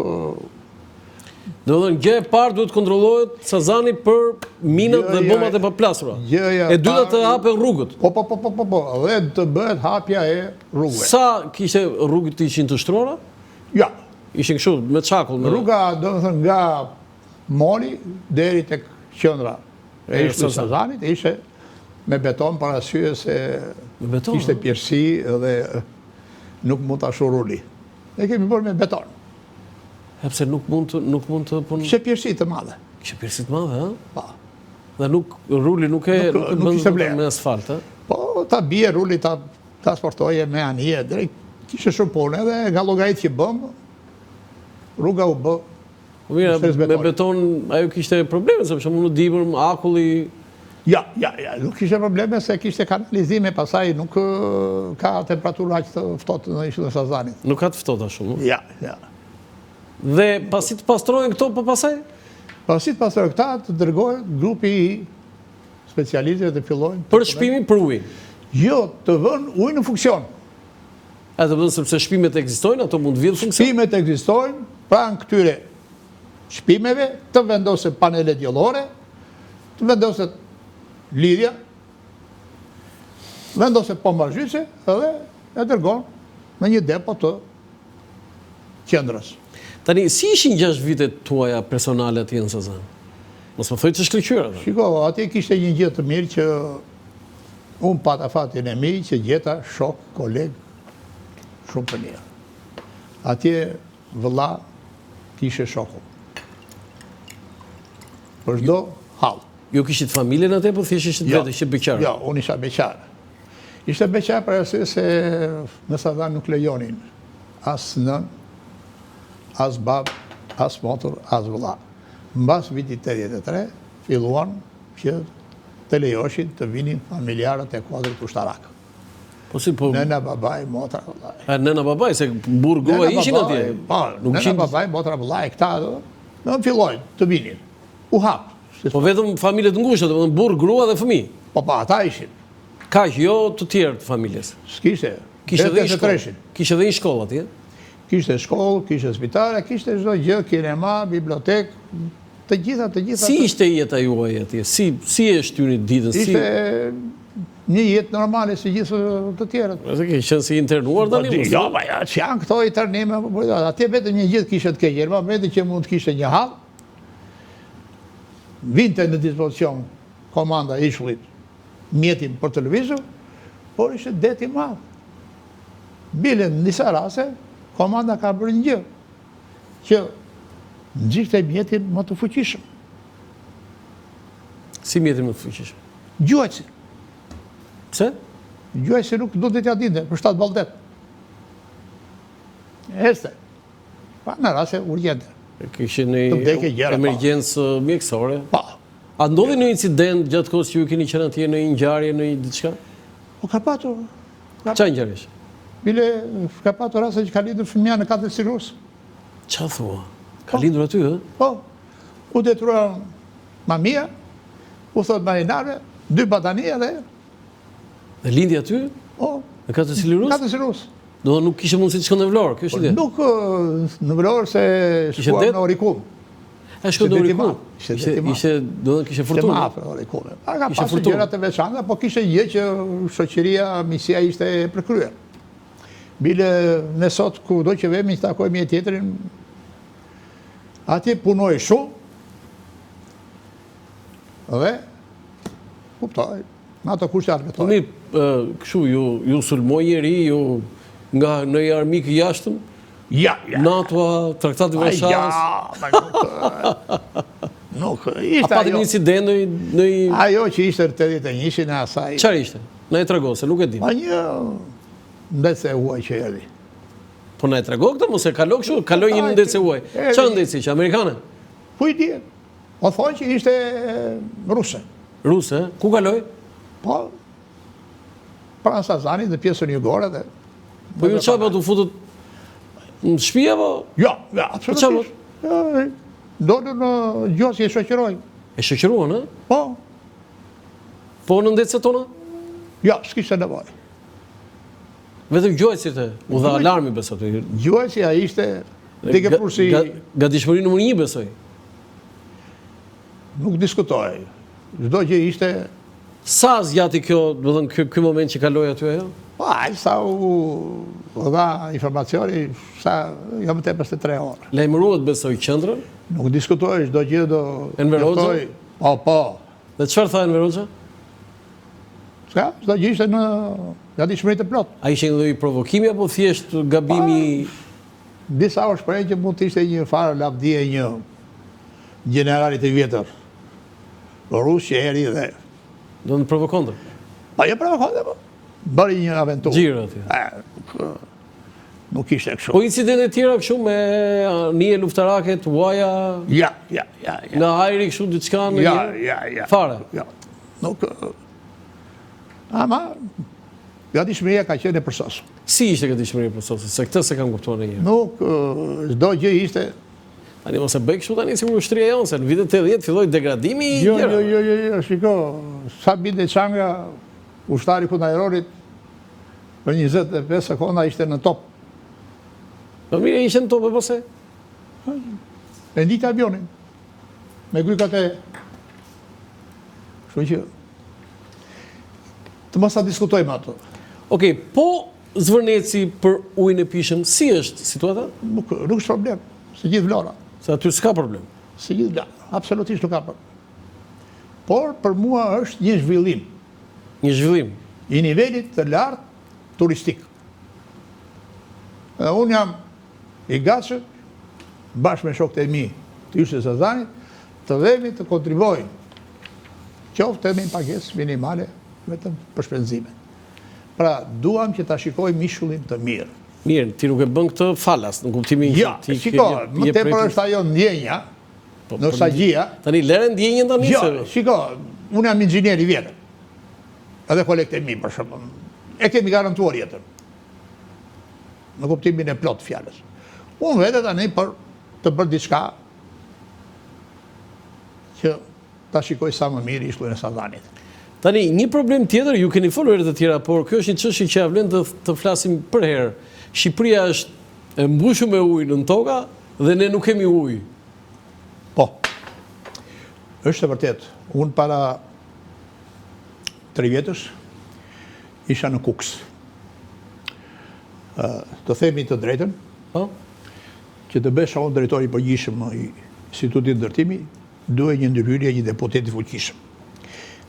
Do dhe në gjë e parë duhet kontrollohet Sazani për minat dhe bombat e paplasura. E dyta të hapen rrugët. Po, dhe të bëhet hapja e rrugëve. Sa kishte rrugët të ishin të shtrora? Ja. Ishin kështu, me çakull? Rruga, do të thënë, nga Moli deri tek qendra e ishte Sazanit, ishte me beton për arsye se ishte pjerësi dhe nuk mund të ashu ruli. Ne kemi bërë me beton. Pse nuk mund të punë... Kështë pjerësi të madhe. Kështë pjerësi të madhe, ha? Pa. Dhe ruli nuk bëndë me asfalt, ha? Po, ta bie ruli, ta sportoje me anije, drejt, kishe shumë punë, edhe nga llogarit që bëm, rruga u bë. Me beton, ajo kishte probleme, sepse më në dimër, akulli... Ja, nuk kishte probleme se kishte kanalizime, pasaj nuk ka temperatura që të ftohtë në ishte në Sazanit. Nuk ka të ftohta shumë? Ja. Dhe pasi të pastrojnë këto, po pasaj? Pasi të pastrojnë këta, të dërgojnë grupi i specialistëve të fillojnë... Për shpimin për ujë? Jo, të vënë ujë në funksion. A të vënë sepse shpimet ekzistojnë, ato mund të vjetë funksion? Shpimet ekzistojnë, pra në këtyre shpimeve të vendoset panelet diellore, të vendoset lidhja, vendoset pomba zhyse edhe e dërgon në një depo të qendrës. Tani, si ishin 6 vitet tuaja personale atje në Sazan? Mos më thoj të shkëlqyra. Shiko, atje kishte një gjë të mirë që unë pata fatin e mi që gjeta shok, koleg, shumë të mirë. Atje vëlla kishe shoku. Për çdo hall. Jo kishit familjen atë, po thjesht ishte vetë, ishte beqar. Jo, unë isha beqar. Ishte beqar për arsye se në Sazan nuk lejonin as nën, as bab, as motor, as vëlla. Mbas vitit 83, filluan që të lejoshin të vinin familjarët e kuadrit ushtarak. Nëna, babaj, motra, vëllaj. Nëna, babaj, se burë grua ishin atje? Nëna, babaj, motra, vëllaj, këta në fillojnë të vinin. U hapë. Po vetëm familjet ngushtë, të burë, grua dhe fëmi? Po ata ishin. Kaq, jo të tjerë të familjes? S'kishte. Kishte dhe një shkollë atje? Kishte shkollë, kishte spitale, kishte çdo gjë, kinema, bibliotek, të gjitha. Si ishte jeta juaj atje? Si e shtyni ditën? Ishte një jetë normale si gjithë të tjerët. Ase ke qenë si internuar tani? Jo, që janë këto internime, atje vetëm një gjithë kishte të keqer, vetëm që mund të kishte një hall. Vinte në dispozicion komanda e ishullit mjetin për televizor, por ishte det i madh. Bile në disa raste, komanda ka bërë një gjë, që nxikte mjetin më të fuqishëm. Si mjetin më të fuqishëm? Gjuajtësi. Pse? Gjuajtësi nuk do të t'ja dinte, për 7 baldet. Este. Pa në raste urgjente. Kishin një emergjencë mjekësore? Pa. A ndodhi në incident gjatë kohës që ju keni qenë atje në një ngjarje, në një diçka? Po ka patur. Çfarë ngjarjesh? Bile ka patur raste që ka lindur fëmia në katër Sirus. Çfarë thua? Ka lindur aty, ë? Po. U detruan mamia, u thot marinare, 2 batania dhe... Dhe lindi aty? Po. Në katër Sirus? Në katër Sirus. Do nuk kishe mundësi të shkon në Vlorë, kjo është ide? Nuk në Vlorë se shkuar në Orikum. E shkon në Orikum? Do në kishe fortunë? Ishte ma afër Orikume. Ka pasur gjërat e veçanta, po kishe gjë që shoqëria, misia ishte e përkryer. Bile ne sot ku do që vemi që takojmë një tjetrin, atje punoj shumë, dhe kuptoj, në ato kushte argëtoj. Mirë, kështu, ju sulmoj njeri, ju nga në i armikë jashtëm? Ja. NATO-a, traktati Varshavës? Nuk, A ishte ajo. pati një incident në i... Ajo që ishte 81-shin e asaj. Qarë ishte? Na e trego, se nuk e dim. Pa një ndetse huaj që erdi. Po na e trego këta, mos e kaloj kështu, kaloj një ndetse huaj. Qa ndetse që, Amerikane? Po i dje. Po thonë që ishte ruse. Ruse, ku kaloj? Po, pranë Sazanit dhe pjesën jugore dhe... Po ju qapo të futët në shpia, po? Ja, absolutisht. Dolu në gjosë e shoqëroj. E shoqëruan, e? Po. Po në ndecët tona? Ja, s'kishte nevoj. Vetëm gjuajtësit e, u dha alarmi besoj. Gjuajtësia ishte, dike përsi... Ga dishmëri nëmër 1 besoj. Nuk diskutoj. Çdo gjë ishte... Sa zgjati ky moment që kaloi aty ajo? Po, sa u dha informacioni, sa jo më tepër se 3 orë. Lajmëruhet besoj qendrën? Nuk diskutoj, çdo gjë do Enver Hoxha? Po. Dhe çfarë tha Enver Hoxha? Ska, çdo gjë ishte në gatishmëri të plot. A ishte një lloj provokimi apo thjesht gabimi? Disa u shpreh që mund të ishte një farë lavdie një generalit të vjetër rus që eri dhe Do të provokon. pa jo provokonte, po bëri një aventurë. Gjirë atje. Nuk ishte kështu. Po incidente tjera kështu me nije luftarake të huaja Ja. në ajri kështu diçka në Ja. fare. Ja. Nuk ama gatishmëria ka qenë e përsosur. Si ishte gatishmëria për sot? Se këtë se kam kuptuar ndonjëherë. Nuk çdo gjë ishte. Tani mos e bëj kështu tani sikur ushtria jonë, se në vitet 80 filloi degradimi i Jo, gjërave. shiko, sa binte çanga ushtari kundajerorit për 25 sekonda ishte në top. Po mirë, ishte në topë, po se? E ndite avionin me grykat e. Kështu që të mos ta diskutojmë ato. Okej, po Zvërneci për ujin e pishëm, si është situata? Nuk është problem, se gjithë vlora. Se aty s'ka problem. Se gjithë vlora, absolutisht nuk ka problem. Por për mua është një zhvillim Një zhvillim. i nivelit të lartë turistik. Dhe unë jam i gatshëm, bashkë me shokët e mi të Yshës së Zazanit, të vemi të kontribuojnë qoftë me pagesë minimale vetëm për shpenzimet. Pra, duam që ta shikojmë mishullin të mirë. Mirë, ti nuk e bën këtë falas, në kuptimin Ja, shiko, më tepër është ajo ndjenja, nostalgjia. Tani lere ndjenjën tani Jo, se. shiko, unë jam inxhinier i vjetër. Edhe kolegët e mi, për shembull. E kemi garantuar jetën. Në kuptimin e plot fjalës. Unë vetë tani për të bërë diçka që ta shikoj sa më mirë ishtullin e Sazanit. Tani, një problem tjetër, ju keni folur herë të tjera, por kjo është një çështje që ja vlen të flasim për herë. Shqipëria është e mbushur me ujë në toka dhe ne nuk kemi ujë. Po, është e vërtet. Unë para 3 vjetësh isha në Kuks. Të themi të drejtën, Po? që të besha unë drejtori i përgjithshëm i Institutit Ndërtimi, duhet një ndërhyrje një deputet i fuqishëm.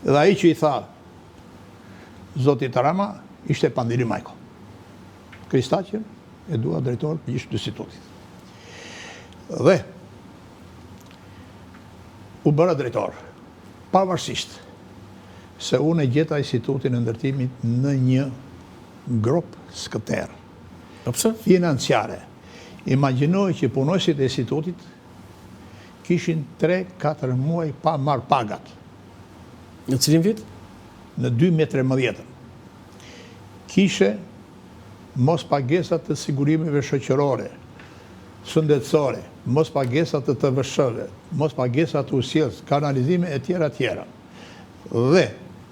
Dhe ai që i tha Zoti Rama ishte Pandiri Majko. Kristaqen e dua drejtor përgjithshëm të institutit. Dhe u bëra drejtor, pavarësisht se unë e gjeta institutin e ndërtimit në një grop skëter Pse? financiare. Imagjinoj që punojësit e institutit kishin 3-4 muaj pa marr pagat Në cilin vit? në 2013. Kishe mos pagesat të sigurimeve shoqërore, shëndetësore, mos pagesat të TVSH-ve, mos pagesat të usjellës, kanalizime e tjera tjera. Dhe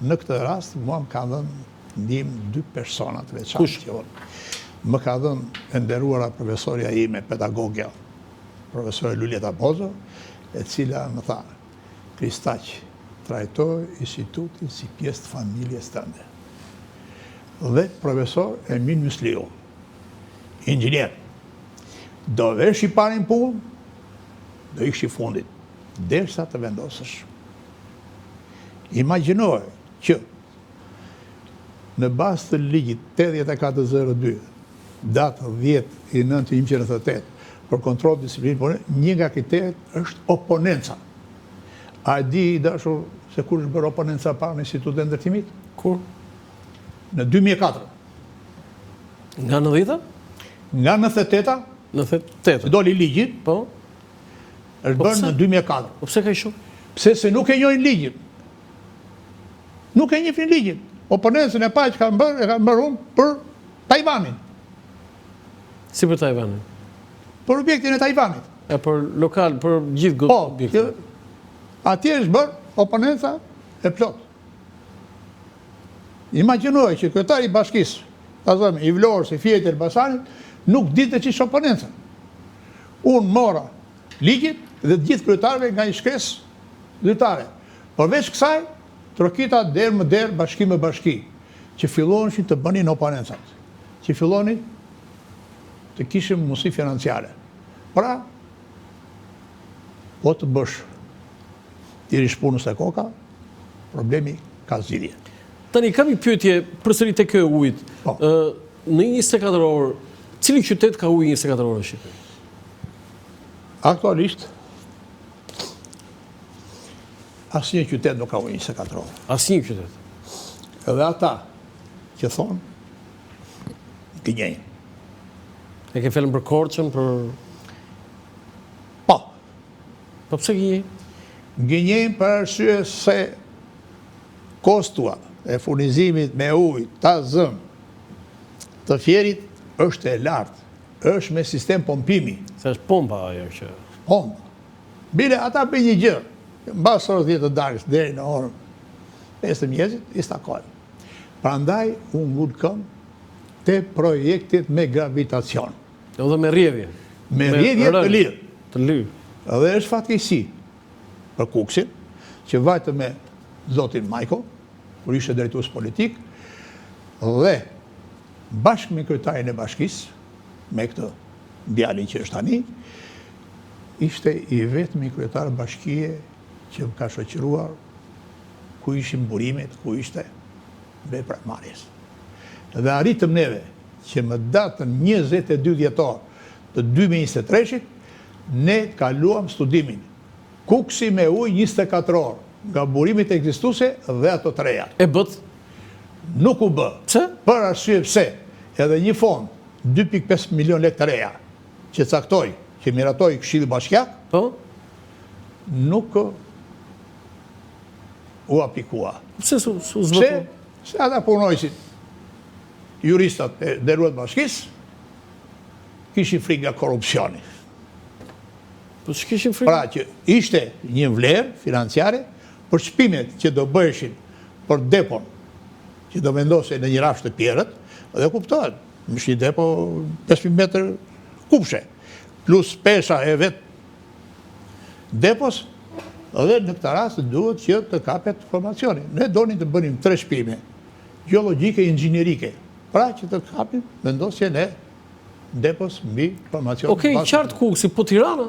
në këtë rast mua më ka dhënë ndihmë 2 persona të veçantë. Më ka dhënë e nderuara profesorja ime pedagogja, profesorja Luljeta Bozo, e cila më tha: Kristaq, trajtoj institutin si pjesë të familjes tënde. Dhe profesor Emin Mysliu, inxhinier, do vesh i parin punë, do iksh i fundit, derisa të vendosësh. Imagjinoj që në bazë të ligjit 8402, datë 10/9/1998, për kontroll disiplinë, një nga kriteret është oponenca. A di i dashur se kur është bërë oponenca parë në Institutin e Ndërtimit? Kur? Në 2004. Nga 90-a? Nga 98-a, 98. doli ligjit, Po? është bërë në 2004. Po pse ka shumë? Pse se nuk e njohin ligjin. Nuk e njohin ligjin. Oponencën e parë që kanë bërë, e kanë bërë unë për Tajvanin, Si për Tajvanin? për objektin e Tajvanit. E për lokal, për gjithë Po, objekte. atje është bërë oponenca e plot. Imagjinoj që kryetari i bashkisë, i Vlorës, i Fjetë Elbasanit, nuk ditë që është oponenca. Unë mora ligjit dhe të gjithë kryetarëve nga një shkresë zyrtare. Përveç kësaj, trokita derë më derë, bashki më bashki, që fillonin të bënin oponencat, që fillonin të kishim mundësi financiare. Pra, o të bësh Ti rish punës e koka, problemi ka zgjidhje. Tani kam një pyetje përsëri tek kjo e ujit. Po. Në 24 orë, cili qytet ka ujë 24 orë në Shqipëri? Aktualisht, asnjë qytet nuk ka ujë 24 orë. Asnjë qytet. Edhe ata që thonë, gënjejnë. E ke folën për Korçën, për... Po, Po pse gënjej? gënjejnë për arsye se kostua e furnizimit me ujë, ta zëm, të fjerit është e lartë, është me sistem pompimi. Se është pompa ajo që... Pompa. Bile, ata bëjnë një gjë, mbas orës 10 të darkës, deri në orën 5 të mëngjesit, i stakojnë. Prandaj, unë ngul këmbë te projektit me gravitacion. Edhe me rrjedhje. Me rrjedhje të lirë. Të lirë. Edhe është fatkeqësi për Kuksin, që vajtë me zotin Majko, kur ishte drejtues politik, dhe bashkë me kryetarin e bashkisë, me këtë djalin që është tani, ishte i vetmi kryetar bashkie që më ka shoqëruar ku ishin burimet, ku ishte veprimtarjes. Dhe arritëm neve që më datën 22 dhjetor të 2023-shit, ne kaluam studimin Kuksi me ujë 24 orë, nga burimet ekzistuese dhe ato të reja. E bët? Nuk u bë. Pse? Për arsye pse, edhe një fond 2.5 milion lekë të reja, që caktoi, që miratoi Këshilli Bashkiak, Po? nuk u aplikua. Pse su Pse? zbëtu? Se ata punojësit, juristat e deruar bashkisë, kishin frikë nga korrupsioni. Po s'kishin frikë? Pra që ishte një vlerë financiare për çmimet që do bëheshin për depon, që do vendosej në një rafsh të Pierrët, dhe kuptohet, është një depo 5.000 metër kubshe, plus pesha e vet depos, dhe në këtë rast duhet që të kapet formacioni. Ne donin të bënim 3 shpime, gjeologjike e inxhinierike, pra që të kapim vendosjen e depos mbi formacion. Okej, qartë Kuksi, po Tirana?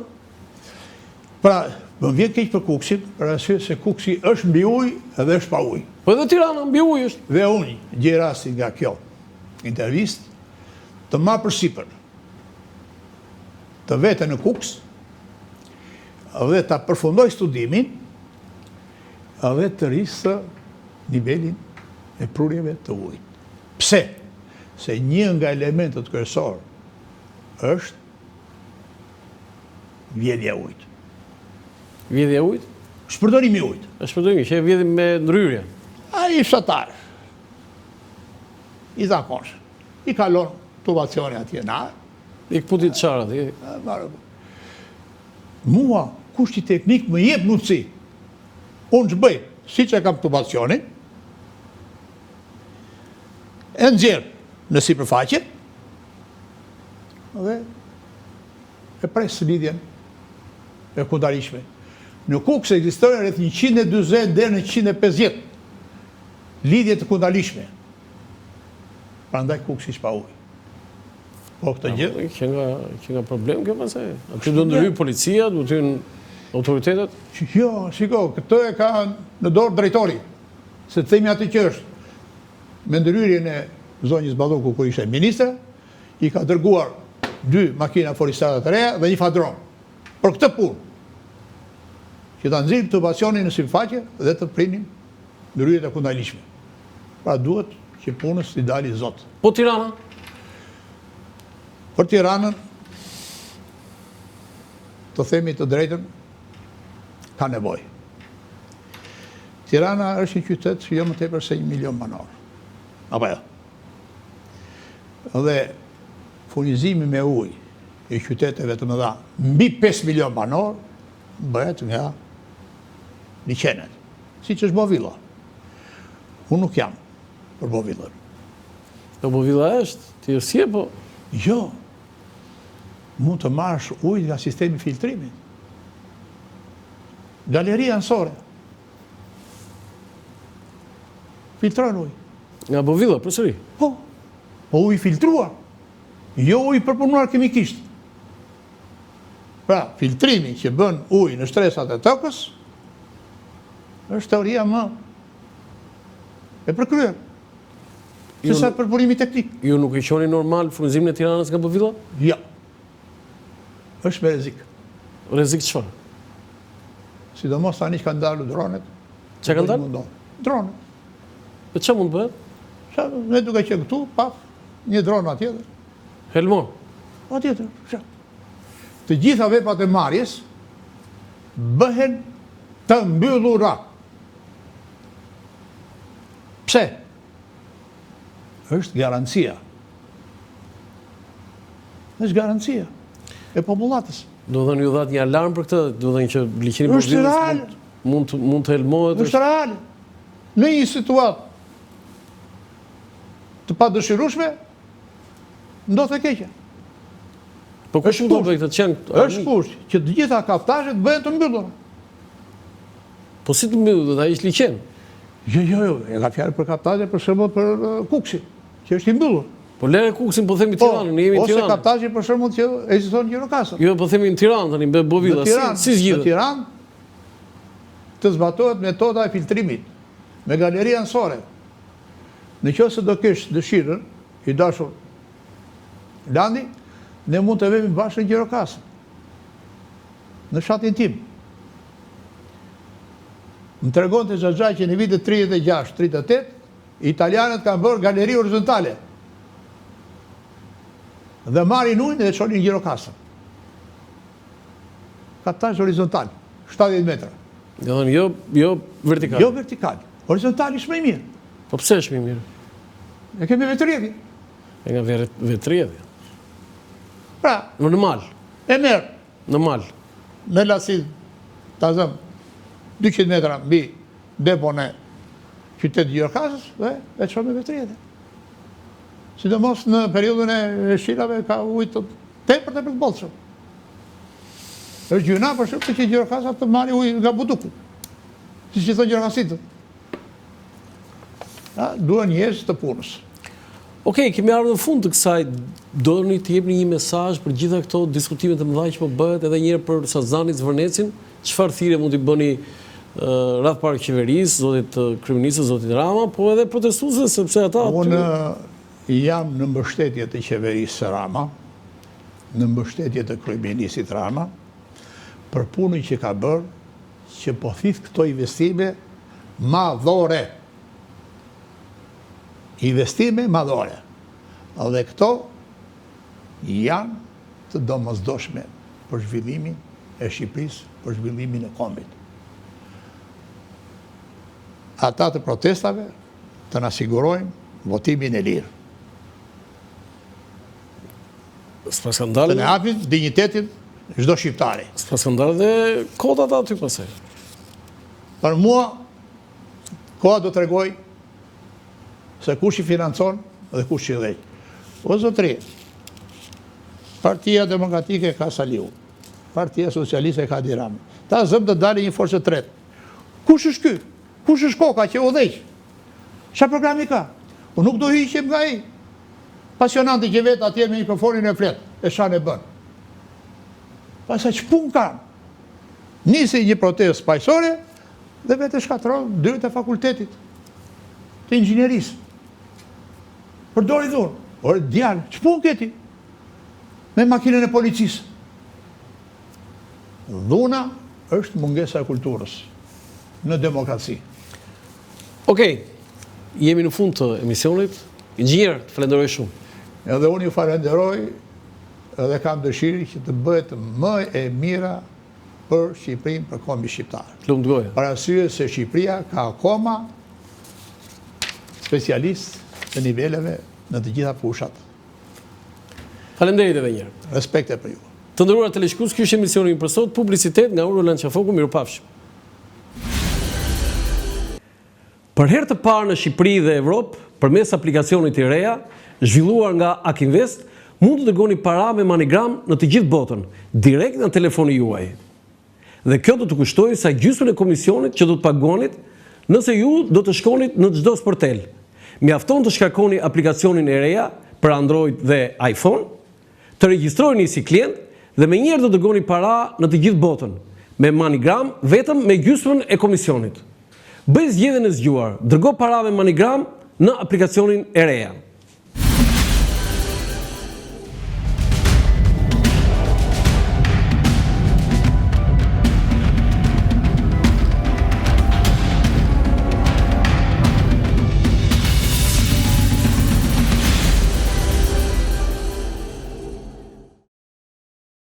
Pra, më vjen keq për Kuksin, për arsye se Kuksi është mbi ujë edhe është pa ujë. Po edhe Tirana, mbi ujë është. Dhe unë gjej rastin nga kjo intervistë të ma përsipër të vete në Kuks dhe ta përfundoj studimin dhe të rrisë nivelin e prurjeve të ujit. Pse? Se një nga elementet kryesor është vjedhja e ujit. Vjedhja e ujit? Shpërdorimi i ujit. Është shpërdorimi, që e vjedhim me ndryrje. Ai fshatar, i zakonshëm, i kalon tubacioni atje në arë. I këputit qarat. Mua, kushti teknik më jep mundësi. Unë që bëj, si që kam tubacionin, e nxjerr në sipërfaqe, dhe e pres lidhjen e kundarishme. Në Kuks ekzistojnë rreth 140 deri në 150 lidhje të kundalishme. Prandaj Kuksi s'pa ujë. Po këtë gjë. Që nga problem kjo pasaj. Aty do ndryhy policia, do të autoritetet? Jo, shiko, këtë e ka në dorë drejtori. Se të themi aty që është me ndryrjen e zonjës Balloku kur ishte ministre, i ka dërguar 2 makina forestare të reja dhe një fadron. Për këtë punë. Që ta nxjerrim tubacionin në sipërfaqe dhe të prinin ndryrjet e kundalishme. Pra duhet që punës t'i dali Zot. Po Tirana? Për Tiranën, të themi të drejtën, ka nevojë. Tirana është një qytet që jo më tepër se 1 milion banor. Apo jo? Dhe furnizimi me ujë i qyteteve të mëdha mbi 5 milion banor bëhet nga liçenet. Siç është Bovilla. Unë nuk jam për Bovillën. Po Bovilla është, ti si po? Jo. Mund të marrësh ujë nga sistemi filtrimi. Galeria Ansore. Filtron ujë. Nga Bovilla, përsëri? Po. Po ujë filtruar. Jo ujë përpunuar kimikisht. Pra, filtrimi që bën ujë në shtresat e tokës është teoria më e përkryer. Se sa përburimi teknik. Ju nuk e qoni normal frymëzimin e Tiranës nga Bovilla? Ja. Është me rrezik. Rrezik çfarë? Sidomos tani që kanë dalë dronet. Çka kanë dalë? Dronet. E çfarë mund bëhet? Ne duke qenë këtu, paf, një dron atjetër. Helmon. Atjetër. Të gjitha veprat e marrjes bëhen të mbyllura. Pse? Është garancia. Është garancia e popullatës. Do të thënë ju dhat një alarm për këtë, do të thënë që liçeni Është real. mund të helmohet. Është real. Në një situatë të padëshirueshme ndodh e keqja. Po kush mund të bëjë këtë? Është kusht që të gjitha kaftazhet bëhen të mbyllura. Po si të mbyllet, ai është liçen. Jo, e ka fjalë për kaftazhe për shembull për Kuksin, që është i mbyllur. Po lere Kuksin, po themi Tiranën, ne jemi në Tiranë. Ose kaftazhi për shembull që ekziston në Gjirokastër. Jo, po themi në Tiranë tani, me Bovilla, si zgjidhet? Në Tiranë të zbatohet metoda e filtrimit me galeri anësore. Në qoftë se do kesh dëshirën, i dashur Landi, ne mund të vemi bashkë në Gjirokastër. Në fshatin tim. Më tregon të Xhaxha që në vitet 36-38, italianët kanë bërë galeri horizontale. Dhe marrin ujin dhe çonin në Gjirokastër. Kaftazh horizontal, 70 metra. Do të thënë jo vertikal. Jo vertikal. Horizontal është më i mirë. Po pse është më i mirë? Ne kemi vetrjedhje. E nga vetrjedhja. Pra, Në mal. e merr Në mal. në Lasid, ta zëm 200 metra mbi depon e qytetit Gjirokastës dhe e çon me vetrjedhje. Sidomos në periudhën e shirave ka ujë të tepër të bollshëm. Është gjëna për shkak që Gjirokastra të marrë ujë nga Buduku. Siç i thonë Gjirokastrit. Duhen njerëz të punës. Okej, kemi ardhur në fund të kësaj. Doni të jepni një mesazh për gjitha këto diskutime të mëdha që po bëhet edhe një herë për Sazdanin, Zvërnecin, çfarë thirrje mund t'i bëni rreth parë qeverisë, zotit kryeministit, zotit Rama, po edhe protestuesve, sepse ata Unë jam në mbështetje të qeverisë së Rama, në mbështetje të kryeministit Rama, për punën që ka bërë, që po thith këto investime madhore. Investime madhore. Dhe këto janë të domosdoshme për zhvillimin e Shqipërisë, për zhvillimin e kombit. Ata të protestave të na sigurojnë votimin e lirë. s'pas kanë Të dalë. ne hapin dignitetin çdo shqiptari. S'pas kanë dalë dhe kodat aty pasaj. Për mua, koha do të tregoj se kush i financon dhe kush i dhej. O zotri, Partia Demokratike ka Saliu, Partia Socialiste ka Edi Rama. Ta zëm të dalë një forcë tretë. Kush është ky? Kush është koka që u dhej? Çfarë programi ka? Unë nuk do hiqem nga ai. Pasionanti që vetë atje me mikrofonin e flet, e shanë e bën. Pastaj ç'pun kanë? Nisi një protestë paqësore dhe vetë shkatron dyert e fakultetit të inxhinierisë. Përdori dhunë. Ore djalë, ç'pun këti? Me makinën e policisë. Dhuna është mungesa e kulturës në demokraci. Okej, jemi në fund të emisionit. Inxhinier, të falenderoj shumë. Edhe unë ju falenderoj edhe kam dëshirë që të bëhet më e mira për Shqipërinë, për kombin shqiptar. Lumë të goja. Për arsye se Shqipëria ka akoma specialist të niveleve në të gjitha fushat. Falenderit edhe njërë. Respekte për ju. Të nderuar teleshikues, ky është emisioni për sot, publicitet nga Uro Lançafoku, mirupafshim. Për herë të parë në Shqipëri dhe Evropë, përmes aplikacionit i reja, zhvilluar nga Akinvest, mund të dërgoni para me MoneyGram në të gjithë botën, direkt në telefoni juaj. Dhe kjo do të kushtojë sa gjysmën e komisionit që do të paguanit nëse ju do të shkonit në çdo sportel. Mjafton të shkarkoni aplikacionin e reja për Android dhe iPhone, të regjistrojeni si klient dhe me njëherë do të dërgoni para në të gjithë botën, me MoneyGram vetëm me gjysmën e komisionit. Bëj zgjedhjen e zgjuar, dërgo para me MoneyGram në aplikacionin e reja.